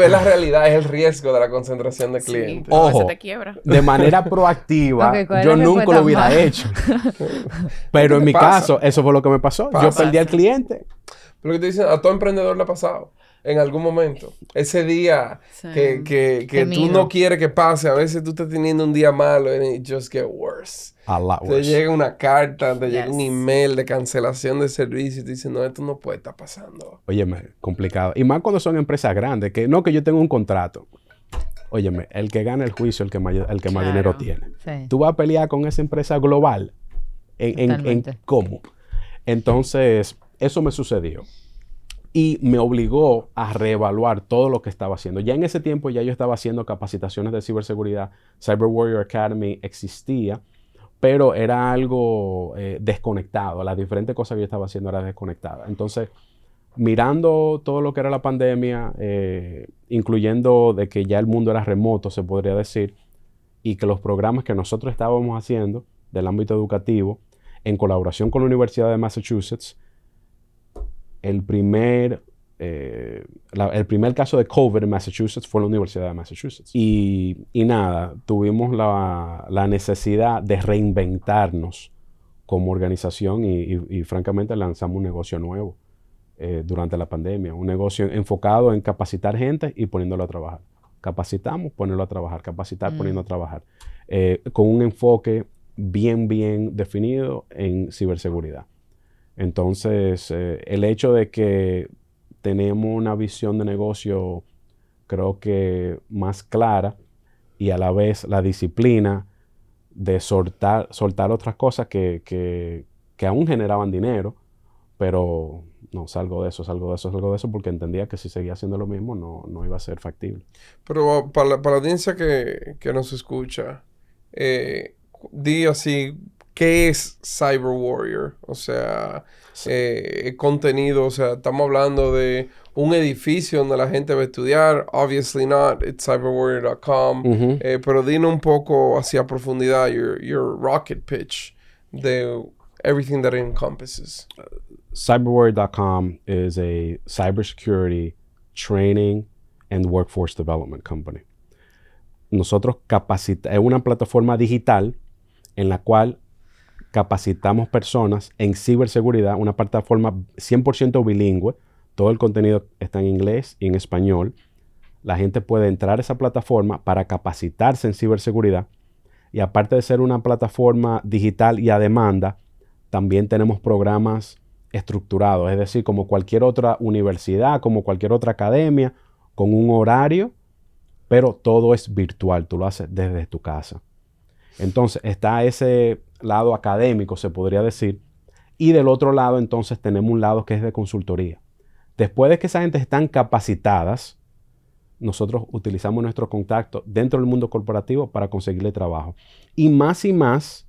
La realidad es el riesgo de la concentración de clientes. Sí, Ojo, se te quiebra. De manera proactiva, Okay, yo nunca lo hubiera hecho. Pero en mi caso, eso fue lo que me pasó. Yo perdí al cliente. Pero que te dicen, a todo emprendedor le ha pasado. En algún momento. Ese día que tú no quieres que pase. A veces tú estás teniendo un día malo and it just get worse. A lot worse. Te llega una carta, te llega un email de cancelación de servicio y te dicen, no, esto no puede estar pasando. Óyeme, complicado. Y más cuando son empresas grandes, que yo tengo un contrato. Óyeme, el que gana el juicio, el que más dinero tiene. Sí. Tú vas a pelear con esa empresa global. ¿En cómo? Entonces, eso me sucedió. Y me obligó a reevaluar todo lo que estaba haciendo. Ya en ese tiempo ya yo estaba haciendo capacitaciones de ciberseguridad. Cyber Warrior Academy existía, pero era algo desconectado. Las diferentes cosas que yo estaba haciendo eran desconectadas. Entonces, mirando todo lo que era la pandemia, incluyendo de que ya el mundo era remoto, se podría decir, y que los programas que nosotros estábamos haciendo del ámbito educativo, en colaboración con la Universidad de Massachusetts, el primer caso de COVID en Massachusetts fue en la Universidad de Massachusetts. Y nada, tuvimos la necesidad de reinventarnos como organización y francamente lanzamos un negocio nuevo durante la pandemia. Un negocio enfocado en capacitar gente y poniéndolo a trabajar. Capacitamos, ponerlo a trabajar. Capacitar, poniendo a trabajar. Con un enfoque bien definido en ciberseguridad. Entonces, el hecho de que tenemos una visión de negocio, creo que más clara, y a la vez la disciplina de soltar otras cosas que aún generaban dinero, pero no, salgo de eso, porque entendía que si seguía haciendo lo mismo no iba a ser factible. Pero para la audiencia que nos escucha, di así, ¿qué es Cyber Warrior? O sea, contenido, o sea, estamos hablando de un edificio donde la gente va a estudiar. Obviously not, it's cyberwarrior.com. Pero dinos un poco hacia profundidad, your rocket pitch de everything that it encompasses. Cyberwarrior.com is a cybersecurity training and workforce development company. Nosotros es una plataforma digital en la cual capacitamos personas en ciberseguridad, una plataforma 100% bilingüe. Todo el contenido está en inglés y en español. La gente puede entrar a esa plataforma para capacitarse en ciberseguridad. Y aparte de ser una plataforma digital y a demanda, también tenemos programas estructurados. Es decir, como cualquier otra universidad, como cualquier otra academia, con un horario, pero todo es virtual. Tú lo haces desde tu casa. Entonces, está ese lado académico, se podría decir. Y del otro lado, entonces, tenemos un lado que es de consultoría. Después de que esa gente están capacitadas, nosotros utilizamos nuestro contacto dentro del mundo corporativo para conseguirle trabajo. Y más,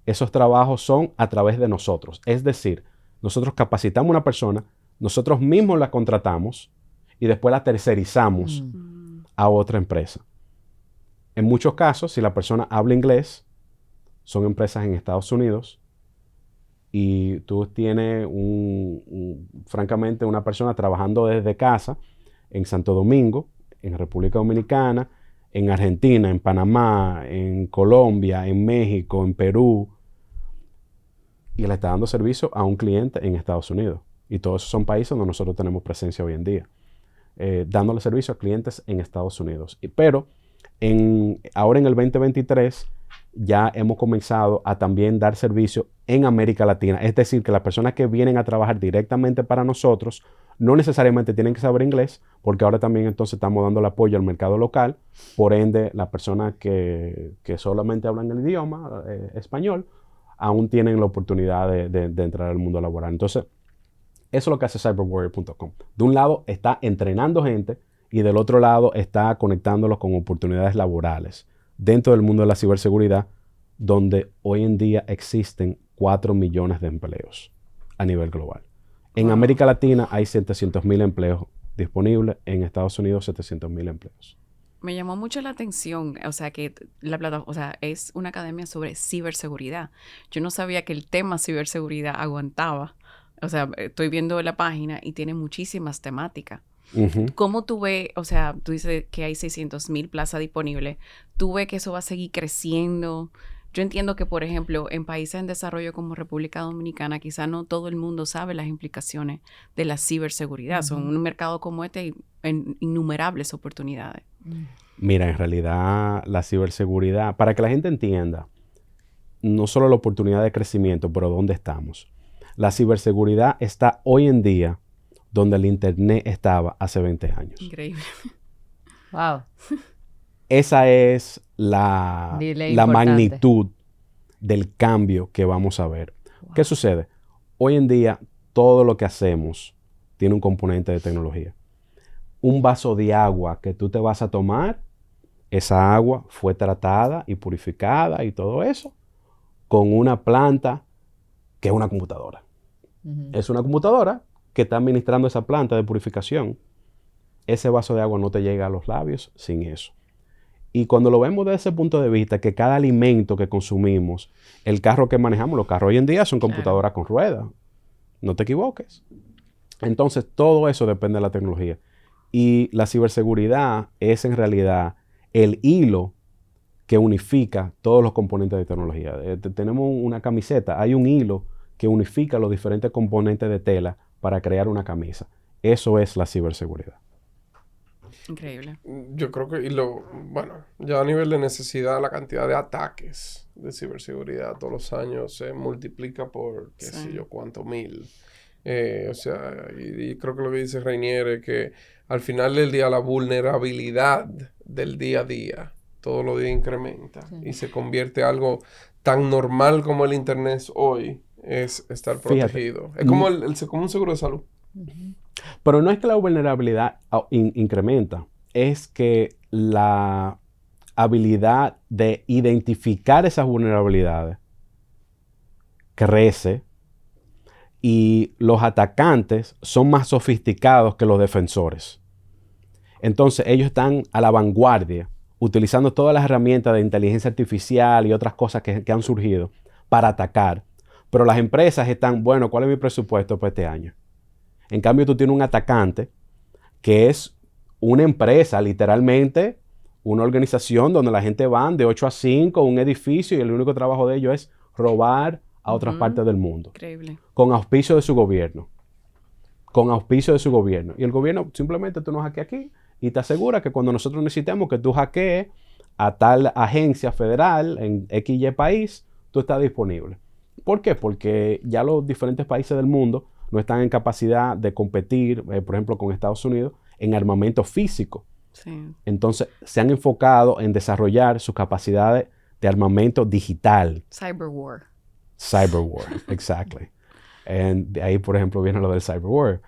esos trabajos son a través de nosotros. Es decir, nosotros capacitamos a una persona, nosotros mismos la contratamos y después la tercerizamos a otra empresa. En muchos casos, si la persona habla inglés, son empresas en Estados Unidos y tú tienes francamente una persona trabajando desde casa en Santo Domingo, en República Dominicana, en Argentina, en Panamá, en Colombia, en México, en Perú, y le está dando servicio a un cliente en Estados Unidos. Y todos esos son países donde nosotros tenemos presencia hoy en día, dándole servicio a clientes en Estados Unidos. Pero ahora en el 2023 ya hemos comenzado a también dar servicio en América Latina. Es decir, que las personas que vienen a trabajar directamente para nosotros no necesariamente tienen que saber inglés, porque ahora también entonces estamos dando el apoyo al mercado local. Por ende, las personas que solamente hablan el idioma español aún tienen la oportunidad de entrar al mundo laboral. Entonces, eso es lo que hace cyberwarrior.com. De un lado está entrenando gente y del otro lado está conectándolos con oportunidades laborales dentro del mundo de la ciberseguridad, donde hoy en día existen 4 millones de empleos a nivel global. En América Latina hay 700,000 empleos disponibles, en Estados Unidos 700,000 empleos. Me llamó mucho la atención, o sea, que la plataforma, o sea, es una academia sobre ciberseguridad. Yo no sabía que el tema ciberseguridad aguantaba. O sea, estoy viendo la página y tiene muchísimas temáticas. ¿Cómo tú ves, o sea, tú dices que hay 600,000 plazas disponibles? ¿Tú ves que eso va a seguir creciendo? Yo entiendo que, por ejemplo, en países en desarrollo como República Dominicana, quizá no todo el mundo sabe las implicaciones de la ciberseguridad. Son un mercado como este en innumerables oportunidades. Mira, en realidad la ciberseguridad, para que la gente entienda, no solo la oportunidad de crecimiento, pero dónde estamos. La ciberseguridad está hoy en día donde el Internet estaba hace 20 años. Increíble. Wow. Esa es la magnitud del cambio que vamos a ver. Wow. ¿Qué sucede? Hoy en día, todo lo que hacemos tiene un componente de tecnología. Un vaso de agua que tú te vas a tomar, esa agua fue tratada y purificada y todo eso con una planta que es una computadora. Es una computadora que está administrando esa planta de purificación. Ese vaso de agua no te llega a los labios sin eso. Y cuando lo vemos desde ese punto de vista, que cada alimento que consumimos, el carro que manejamos, los carros hoy en día son computadoras con ruedas. No te equivoques. Entonces, todo eso depende de la tecnología. Y la ciberseguridad es en realidad el hilo que unifica todos los componentes de tecnología. Tenemos una camiseta, hay un hilo que unifica los diferentes componentes de tela para crear una camisa. Eso es la ciberseguridad. Increíble. Yo creo que, bueno, ya a nivel de necesidad, la cantidad de ataques de ciberseguridad todos los años se multiplica por qué sé yo cuánto mil. O sea, y creo que lo que dice Reinier es que al final del día la vulnerabilidad del día a día todos los días incrementa y se convierte en algo tan normal como el Internet hoy, es estar protegido. Es como como un seguro de salud. Pero no es que la vulnerabilidad incrementa, es que la habilidad de identificar esas vulnerabilidades crece y los atacantes son más sofisticados que los defensores. Entonces ellos están a la vanguardia, utilizando todas las herramientas de inteligencia artificial y otras cosas que han surgido para atacar. Pero las empresas están, bueno, ¿cuál es mi presupuesto para este año? En cambio, tú tienes un atacante que es una empresa, literalmente, una organización donde la gente va de 8 a 5, un edificio, y el único trabajo de ellos es robar a otras partes del mundo. Increíble. Con auspicio de su gobierno. Con auspicio de su gobierno. Y el gobierno simplemente tú nos hackeas aquí y te asegura que cuando nosotros necesitemos que tú hackees a tal agencia federal en XY país, tú estás disponible. ¿Por qué? Porque ya los diferentes países del mundo no están en capacidad de competir, por ejemplo, con Estados Unidos en armamento físico. Sí. Entonces, se han enfocado en desarrollar sus capacidades de armamento digital. Cyberwar. Cyberwar, exactly. De ahí, por ejemplo, viene lo del cyberwar.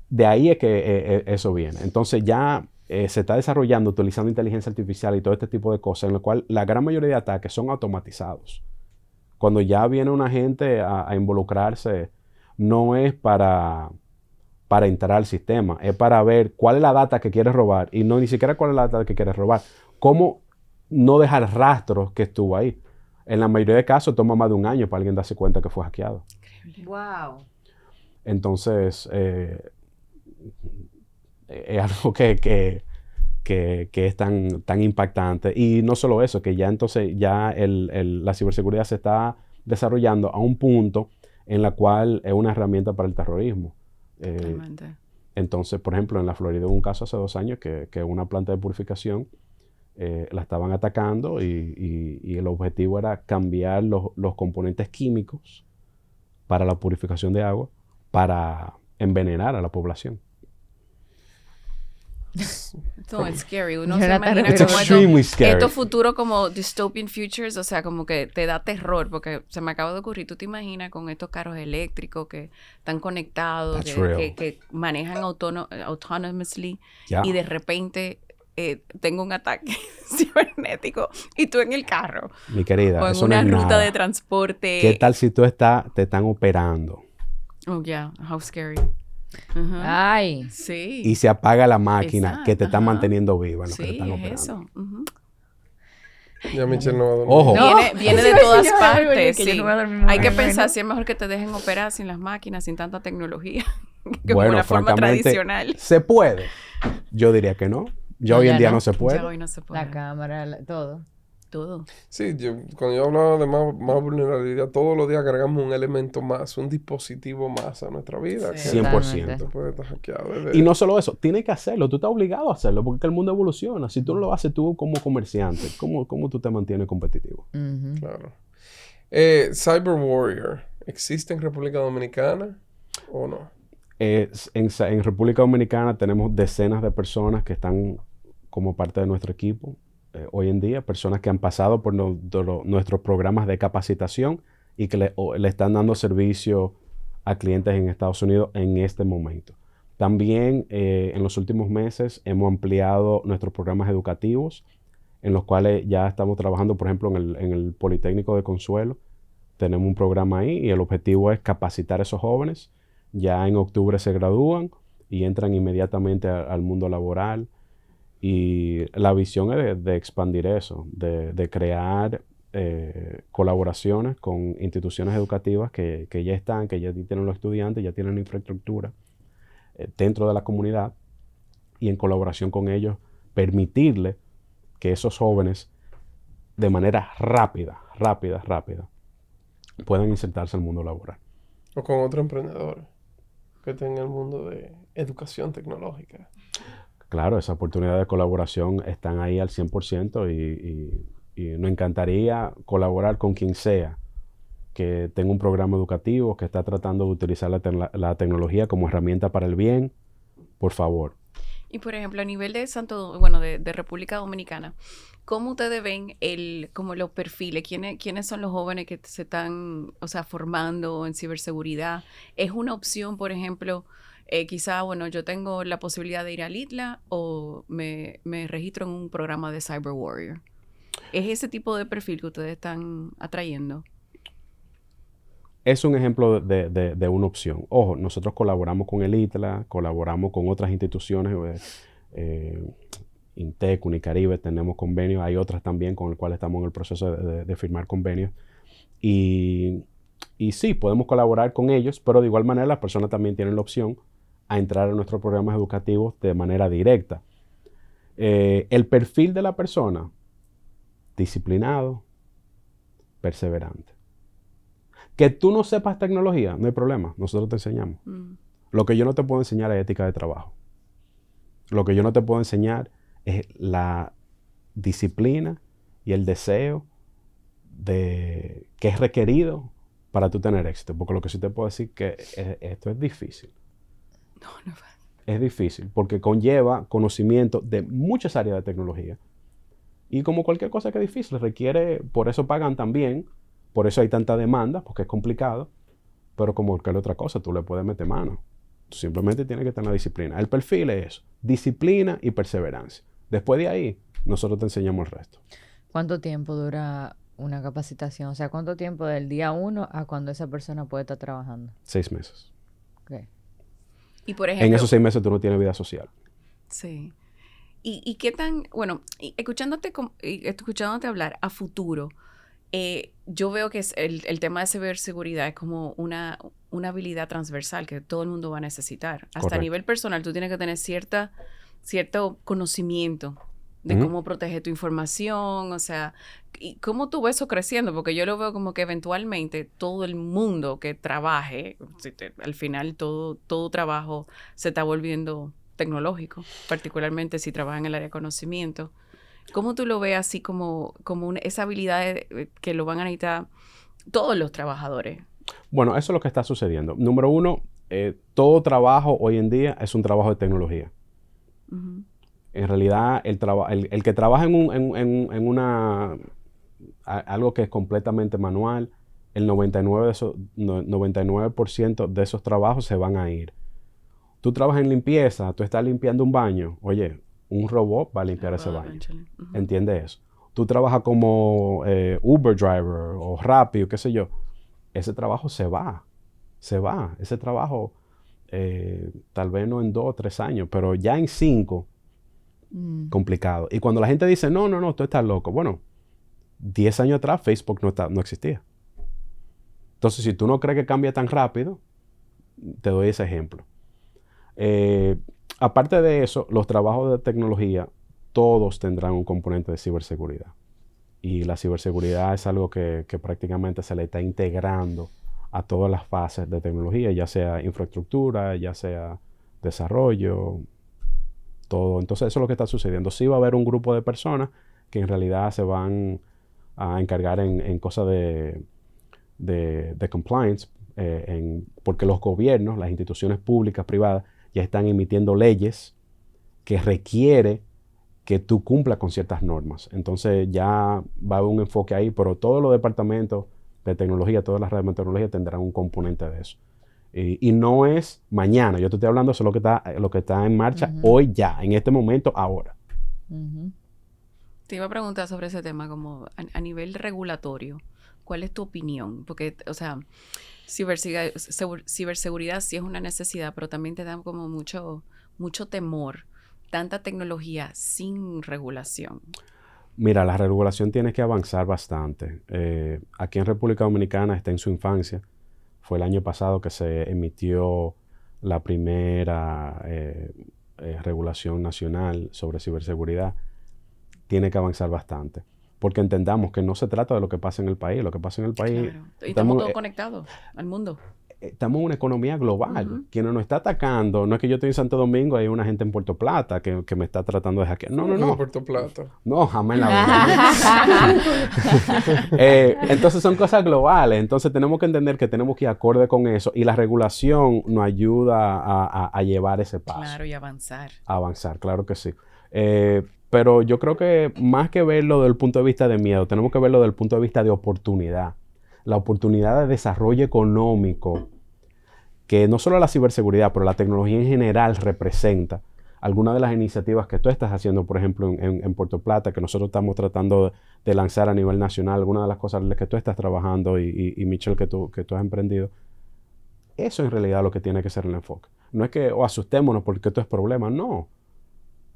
de ahí es que eso viene. Entonces ya se está desarrollando utilizando inteligencia artificial y todo este tipo de cosas, en lo cual la gran mayoría de ataques son automatizados. Cuando ya viene una gente a involucrarse, no es para entrar al sistema, es para ver cuál es la data que quieres robar y no ni siquiera cuál es la data que quieres robar. Cómo no dejar rastros que estuvo ahí. En la mayoría de casos toma más de un año para alguien darse cuenta que fue hackeado. Wow. Entonces, es algo que es tan impactante. Y no solo eso, que ya entonces ya la ciberseguridad se está desarrollando a un punto en la cual es una herramienta para el terrorismo. Totalmente. Entonces, por ejemplo, en la Florida hubo un caso hace 2 años que una planta de purificación la estaban atacando y el objetivo era cambiar los componentes químicos para la purificación de agua para envenenar a la población. No, es scary. Uno se Jonathan imagina It's como extremely scary. estos futuros como dystopian futures, o sea, como que te da terror, porque se me acaba de ocurrir, tú te imaginas con estos carros eléctricos que están conectados, That's real. que manejan autonomously, Yeah. y de repente tengo un ataque cibernético y tú en el carro, Mi querida, o en eso una no es ruta nada. de transporte. ¿Qué tal si te están operando Oh, yeah, how scary. Ajá. Ay. Sí. y se apaga la máquina Exacto, que te está ajá. manteniendo viva en lo que te Sí, están es operando? eso. Ujú. Ya Michelle no va a dormir. Ojo. No. Viene de Eso iba a todas decir yo, algo partes, que yo sí. no voy a dormir muy Hay que bien, pensar ¿no? si es mejor que te dejen operar sin las máquinas, sin tanta tecnología, que Bueno, como una forma francamente, tradicional. ¿se puede? Yo diría que no. Ya No, hoy en ya día no. no se puede. Ya hoy no se puede. La cámara, todo. Todo. Sí, cuando yo hablaba de más vulnerabilidad, todos los días agregamos un elemento más, un dispositivo más a nuestra vida. Sí. Que 100%. te puede estar hackeado. Y no solo eso, tienes que hacerlo, tú estás obligado a hacerlo porque el mundo evoluciona. Si tú no lo haces tú como comerciante, ¿cómo tú te mantienes competitivo? Ujú. Claro. Cyber Warrior, ¿existe en República Dominicana o no? En República Dominicana tenemos decenas de personas que están como parte de nuestro equipo hoy en día, personas que han pasado por nuestros programas de capacitación y que le están dando servicio a clientes en Estados Unidos en este momento. También en los últimos meses hemos ampliado nuestros programas educativos, en los cuales ya estamos trabajando, por ejemplo, en el Politécnico de Consuelo. Tenemos un programa ahí y el objetivo es capacitar a esos jóvenes. Ya en octubre se gradúan y entran inmediatamente al mundo laboral. Y la visión es de expandir eso, de crear colaboraciones con instituciones educativas que ya están, que ya tienen los estudiantes, ya tienen la infraestructura dentro de la comunidad, y en colaboración con ellos permitirle que esos jóvenes de manera rápida puedan insertarse al mundo laboral. O con otro emprendedor que esté en el mundo de educación tecnológica. Claro, esa oportunidad de colaboración están ahí al 100% y nos encantaría colaborar con quien sea que tenga un programa educativo, que está tratando de utilizar la tecnología como herramienta para el bien. Por favor. Y por ejemplo, a nivel de de República Dominicana, ¿cómo ustedes ven como los perfiles? ¿Quiénes son los jóvenes que se están, formando en ciberseguridad? ¿Es una opción, por ejemplo, quizá, yo tengo la posibilidad de ir al ITLA o me registro en un programa de Cyber Warrior? ¿Es ese tipo de perfil que ustedes están atrayendo? Es un ejemplo de una opción. Ojo, nosotros colaboramos con el ITLA, colaboramos con otras instituciones, INTEC, Unicaribe, tenemos convenios. Hay otras también con las cuales estamos en el proceso de firmar convenios. Y sí, podemos colaborar con ellos, pero de igual manera las personas también tienen la opción a entrar a nuestros programas educativos de manera directa. El perfil de la persona, disciplinado, perseverante. Que tú no sepas tecnología, no hay problema, nosotros te enseñamos. Lo que yo no te puedo enseñar es ética de trabajo. Lo que yo no te puedo enseñar es la disciplina y el deseo que es requerido para tú tener éxito. Porque lo que sí te puedo decir que esto es difícil. No. Es difícil porque conlleva conocimiento de muchas áreas de tecnología. Y como cualquier cosa que es difícil, requiere, por eso pagan también. Por eso hay tanta demanda, porque es complicado. Pero como cualquier otra cosa, tú le puedes meter mano. Tú simplemente tienes que tener disciplina. El perfil es eso, disciplina y perseverancia. Después de ahí, nosotros te enseñamos el resto. ¿Cuánto tiempo dura una capacitación? O sea, ¿cuánto tiempo del día 1 a cuando esa persona puede estar trabajando? 6 meses. Ok. Y por En ejemplo, esos 6 meses tú no tienes vida social. sí. ¿Y qué tan, bueno, escuchándote hablar a futuro, yo veo que el tema de ciberseguridad es como una habilidad transversal que todo el mundo va a necesitar. Hasta a Correcto. nivel personal, tú tienes que tener cierto conocimiento de Ujú. cómo protege tu información, o sea, y cómo tú ves eso creciendo, porque yo lo veo como que eventualmente todo el mundo que trabaje, al final todo trabajo se está volviendo tecnológico, particularmente si trabajas en el área de conocimiento. ¿Cómo tú lo ves así como esa habilidad que lo van a necesitar todos los trabajadores? Bueno, eso es lo que está sucediendo. Número uno, todo trabajo hoy en día es un trabajo de tecnología. Ujú. En realidad, el que trabaja en algo que es completamente manual, el 99% de esos trabajos se van a ir. Tú trabajas en limpieza, tú estás limpiando un baño. Oye, un robot va a limpiar ese baño. Eventually. Ujú. ¿Entiendes eso? Tú trabajas como Uber driver o Rappi o qué sé yo. Ese trabajo se va. Se va. Ese trabajo tal vez no en 2 o 3 años, pero ya en 5, complicado. Y cuando la gente dice, no, tú estás loco. Bueno, 10 años atrás Facebook no existía. Entonces, si tú no crees que cambie tan rápido, te doy ese ejemplo. Aparte de eso, los trabajos de tecnología, todos tendrán un componente de ciberseguridad. Y la ciberseguridad es algo que prácticamente se le está integrando a todas las fases de tecnología, ya sea infraestructura, ya sea desarrollo, todo. Entonces eso es lo que está sucediendo. Sí va a haber un grupo de personas que en realidad se van a encargar en cosas de compliance, porque los gobiernos, las instituciones públicas, privadas, ya están emitiendo leyes que requiere que tú cumplas con ciertas normas. Entonces ya va a haber un enfoque ahí, pero todos los departamentos de tecnología, todas las redes de tecnología tendrán un componente de eso. Y no es mañana, yo te estoy hablando de lo que está en marcha hoy ya, en este momento, ahora. Te iba a preguntar sobre ese tema como a nivel regulatorio. ¿Cuál es tu opinión? Porque, o sea, ciberseguridad sí es una necesidad, pero también te da como mucho temor. Tanta tecnología sin regulación. Mira, la regulación tiene que avanzar bastante. Aquí en República Dominicana está en su infancia. Fue el año pasado que se emitió la primera regulación nacional sobre ciberseguridad. Tiene que avanzar bastante. Porque entendamos que no se trata de lo que pasa en el país. Lo que pasa en el país... Claro. Y estamos todos conectados al mundo. Estamos en una economía global. Quien nos está atacando, no es que yo estoy en Santo Domingo y hay una gente en Puerto Plata que me está tratando de hackear. No. En Puerto Plata. No, jamás en la vida. Entonces son cosas globales. Entonces tenemos que entender que tenemos que ir acorde con eso y la regulación nos ayuda a llevar ese paso. Claro, y avanzar. A avanzar, claro que sí. Pero yo creo que más que verlo desde el punto de vista de miedo, tenemos que verlo desde el punto de vista de oportunidad. La oportunidad de desarrollo económico que no solo la ciberseguridad, pero la tecnología en general representa. Algunas de las iniciativas que tú estás haciendo, por ejemplo, en Puerto Plata, que nosotros estamos tratando de lanzar a nivel nacional, algunas de las cosas en las que tú estás trabajando y Michelle, que tú has emprendido, eso en realidad es lo que tiene que ser el enfoque. No es que asustémonos porque esto es problema, no.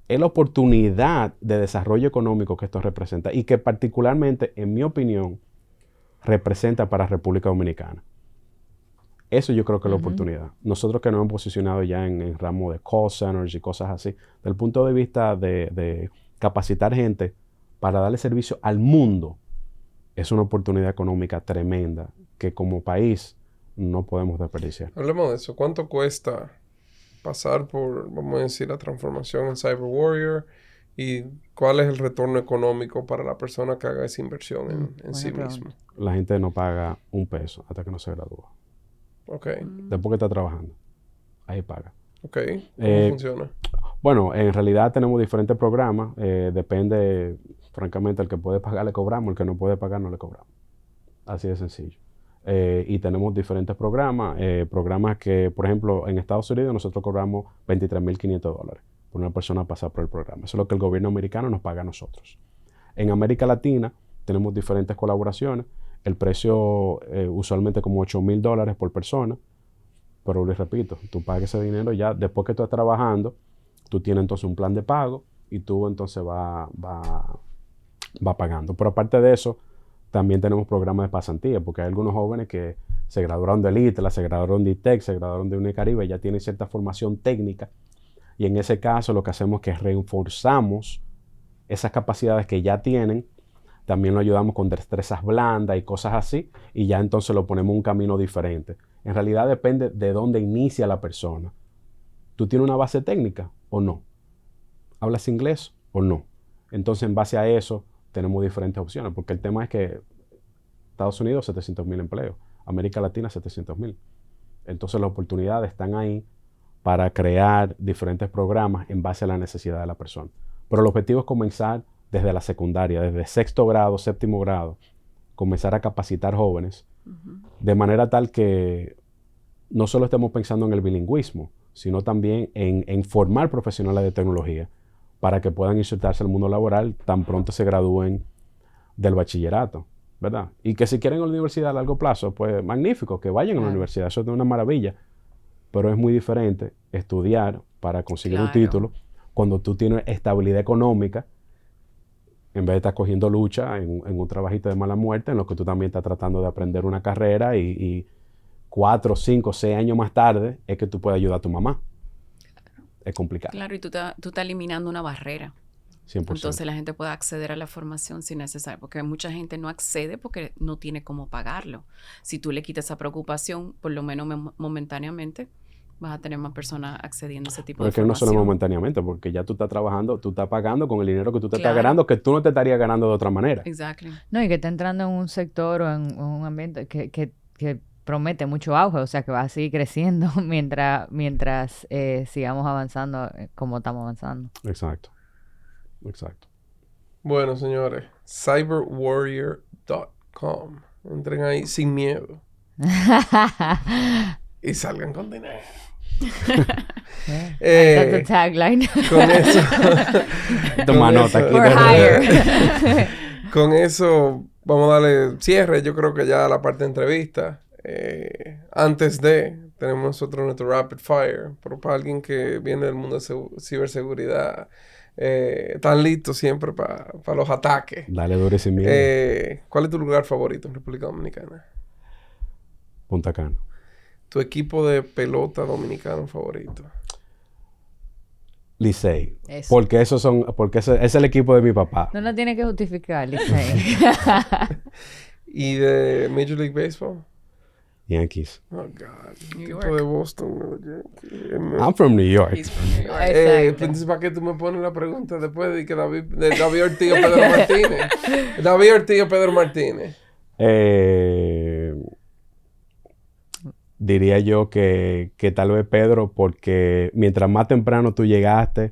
Es la oportunidad de desarrollo económico que esto representa y que particularmente, en mi opinión, representa para República Dominicana. Eso yo creo que es la oportunidad. Nosotros que nos hemos posicionado ya en ramo de call centers y cosas así, desde el punto de vista de capacitar gente para darle servicio al mundo, es una oportunidad económica tremenda que como país no podemos desperdiciar. Hablemos de eso. ¿Cuánto cuesta pasar por, vamos a decir, la transformación en Cyber Warrior? ¿Y cuál es el retorno económico para la persona que haga esa inversión en sí misma? La gente no paga un peso hasta que no se gradúa. Ok. Después que está trabajando, ahí paga. Ok. ¿Cómo funciona? Bueno, en realidad tenemos diferentes programas. Depende, francamente, el que puede pagar le cobramos, el que no puede pagar no le cobramos. Así de sencillo. y tenemos diferentes programas. Programas que, por ejemplo, en Estados Unidos nosotros cobramos $23,500 por una persona pasar por el programa. Eso es lo que el gobierno americano nos paga a nosotros. En América Latina tenemos diferentes colaboraciones. El precio usualmente como $8,000 por persona. Pero les repito, tú pagas ese dinero ya después que estás trabajando, tú tienes entonces un plan de pago y tú entonces va pagando. Pero aparte de eso, también tenemos programas de pasantía, porque hay algunos jóvenes que se graduaron de ITLA, se graduaron de ITEC, se graduaron de Unicaribe, ya tienen cierta formación técnica. Y en ese caso lo que hacemos es que reforzamos esas capacidades que ya tienen. También lo ayudamos con destrezas blandas y cosas así, y ya entonces lo ponemos en un camino diferente. En realidad depende de dónde inicia la persona. ¿Tú tienes una base técnica o no? ¿Hablas inglés o no? Entonces, en base a eso, tenemos diferentes opciones, porque el tema es que Estados Unidos, 700,000 empleos, América Latina, 700,000. Entonces, las oportunidades están ahí para crear diferentes programas en base a la necesidad de la persona. Pero el objetivo es comenzar desde la secundaria, desde 6º grado, 7º grado, comenzar a capacitar jóvenes de manera tal que no solo estemos pensando en el bilingüismo, sino también en formar profesionales de tecnología para que puedan insertarse al mundo laboral tan pronto se gradúen del bachillerato, ¿verdad? Y que si quieren a la universidad a largo plazo, pues magnífico, que vayan a la universidad, eso es una maravilla. Pero es muy diferente estudiar para conseguir un título cuando tú tienes estabilidad económica, en vez de estar cogiendo lucha en un trabajito de mala muerte, en lo que tú también estás tratando de aprender una carrera y 4, 5, 6 años más tarde es que tú puedes ayudar a tu mamá. Es complicado. Claro, y tú estás eliminando una barrera. 100%. Entonces la gente puede acceder a la formación si necesario, porque mucha gente no accede porque no tiene cómo pagarlo. Si tú le quitas esa preocupación, por lo menos momentáneamente, vas a tener más personas accediendo a ese tipo de formación. Pero es que no solo momentáneamente, porque ya tú estás trabajando, tú estás pagando con el dinero que tú te estás ganando, que tú no te estarías ganando de otra manera. Exacto. No, y que está entrando en un sector o en un ambiente que promete mucho auge, o sea que va a seguir creciendo mientras sigamos avanzando como estamos avanzando. Exacto. Bueno, señores, cyberwarrior.com. Entren ahí sin miedo. Y salgan con dinero. That's the tagline. Con eso. Toma nota aquí. For hire. Con eso vamos a darle cierre. Yo creo que ya la parte de entrevista. Antes de, tenemos nosotros nuestro Rapid Fire. Pero para alguien que viene del mundo de ciberseguridad, están listos siempre para los ataques. Dale duro y sin miedo. ¿Cuál es tu lugar favorito en República Dominicana? Punta Cana. ¿Tu equipo de pelota dominicano favorito? Licey. Porque ese es el equipo de mi papá. No lo tiene que justificar, Licey. ¿Y de Major League Baseball? Yankees. Oh, God. New Tipo York. de Boston. I'm from New York. He's from New York. Entonces, ¿para qué tú me pones la pregunta después de que David Ortiz o Pedro Martínez? David Ortiz o Pedro Martínez. Diría yo que tal vez Pedro, porque mientras más temprano tú llegaste,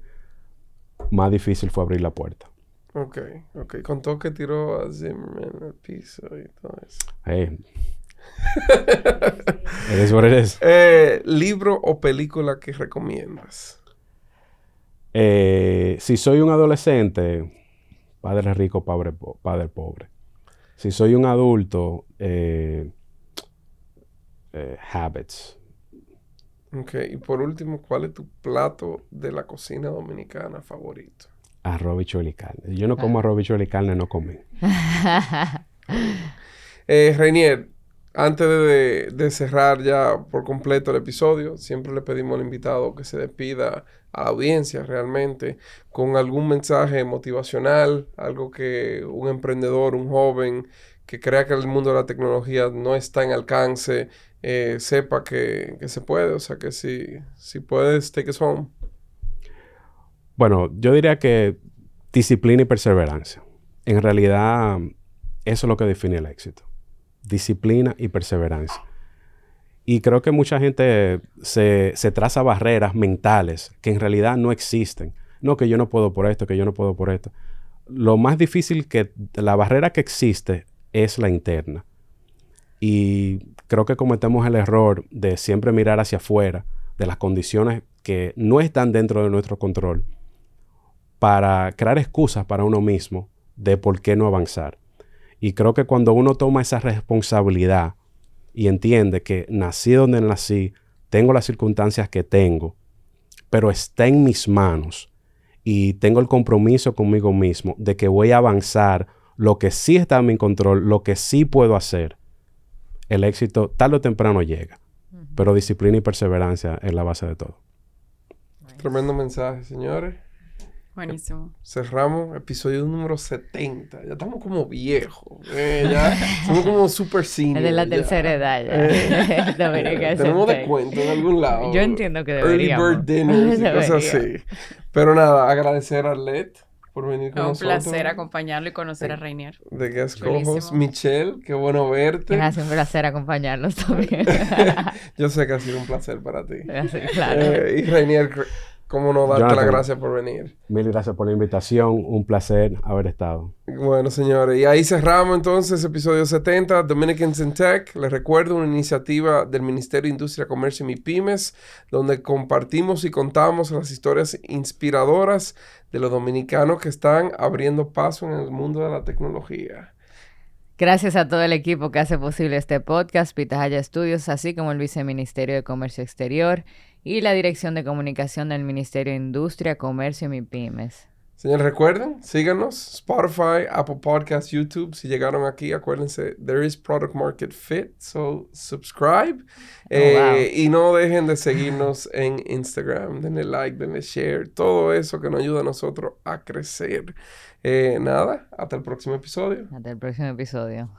más difícil fue abrir la puerta. Ok. Contó que tiró a Zimmerman al piso y todo eso. It is what it is. ¿Libro o película que recomiendas? Si soy un adolescente, padre rico, padre pobre. Si soy un adulto, Habits. Ok. Y por último, ¿cuál es tu plato de la cocina dominicana favorito? Arroz, bichuela y carne. Yo no como arroz, bichuela y carne, no comí. Reinier, antes de cerrar ya por completo el episodio, siempre le pedimos al invitado que se despida a la audiencia realmente con algún mensaje motivacional, algo que un emprendedor, un joven que crea que el mundo de la tecnología no está en alcance, sepa que se puede, o sea que si puedes, take us home. Bueno, yo diría que disciplina y perseverancia. En realidad, eso es lo que define el éxito. Disciplina y perseverancia. Y creo que mucha gente se traza barreras mentales que en realidad no existen. No, que yo no puedo por esto, que yo no puedo por esto. Lo más difícil la barrera que existe es la interna. Y creo que cometemos el error de siempre mirar hacia afuera, de las condiciones que no están dentro de nuestro control, para crear excusas para uno mismo de por qué no avanzar. Y creo que cuando uno toma esa responsabilidad y entiende que nací donde nací, tengo las circunstancias que tengo, pero está en mis manos y tengo el compromiso conmigo mismo de que voy a avanzar lo que sí está en mi control, lo que sí puedo hacer, el éxito tarde o temprano llega. Pero disciplina y perseverancia es la base de todo. Tremendo mensaje, señores. Buenísimo. Cerramos episodio número 70. Ya estamos como viejos. Ya somos como super senior. Es de la tercera edad ya. Tenemos descuento en algún lado. Yo entiendo que Early deberíamos. bird dinners y cosas así. Pero nada, agradecer a Arlette por venir con nosotros. Un placer acompañarlo y conocer a Rainier. De Guest Chulísimo. Co-host. Michelle, qué bueno verte. Gracias, un placer acompañarlos también. Yo sé que ha sido un placer para ti. Gracias, claro. Y Rainier, cómo no darte Jonathan, las gracias por venir. Mil gracias por la invitación. Un placer haber estado. Bueno, señores, y ahí cerramos entonces episodio 70, Dominicans in Tech. Les recuerdo una iniciativa del Ministerio de Industria, Comercio y MIPYMES, donde compartimos y contamos las historias inspiradoras de los dominicanos que están abriendo paso en el mundo de la tecnología. Gracias a todo el equipo que hace posible este podcast, Pitahaya Studios, así como el Viceministerio de Comercio Exterior y la Dirección de Comunicación del Ministerio de Industria, Comercio y MIPYMES. Señores, recuerden, síganos, Spotify, Apple Podcasts, YouTube. Si llegaron aquí, acuérdense, there is product market fit, so subscribe. Wow. Y no dejen de seguirnos en Instagram. Denle like, denle share, todo eso que nos ayuda a nosotros a crecer. Nada, hasta el próximo episodio. Hasta el próximo episodio.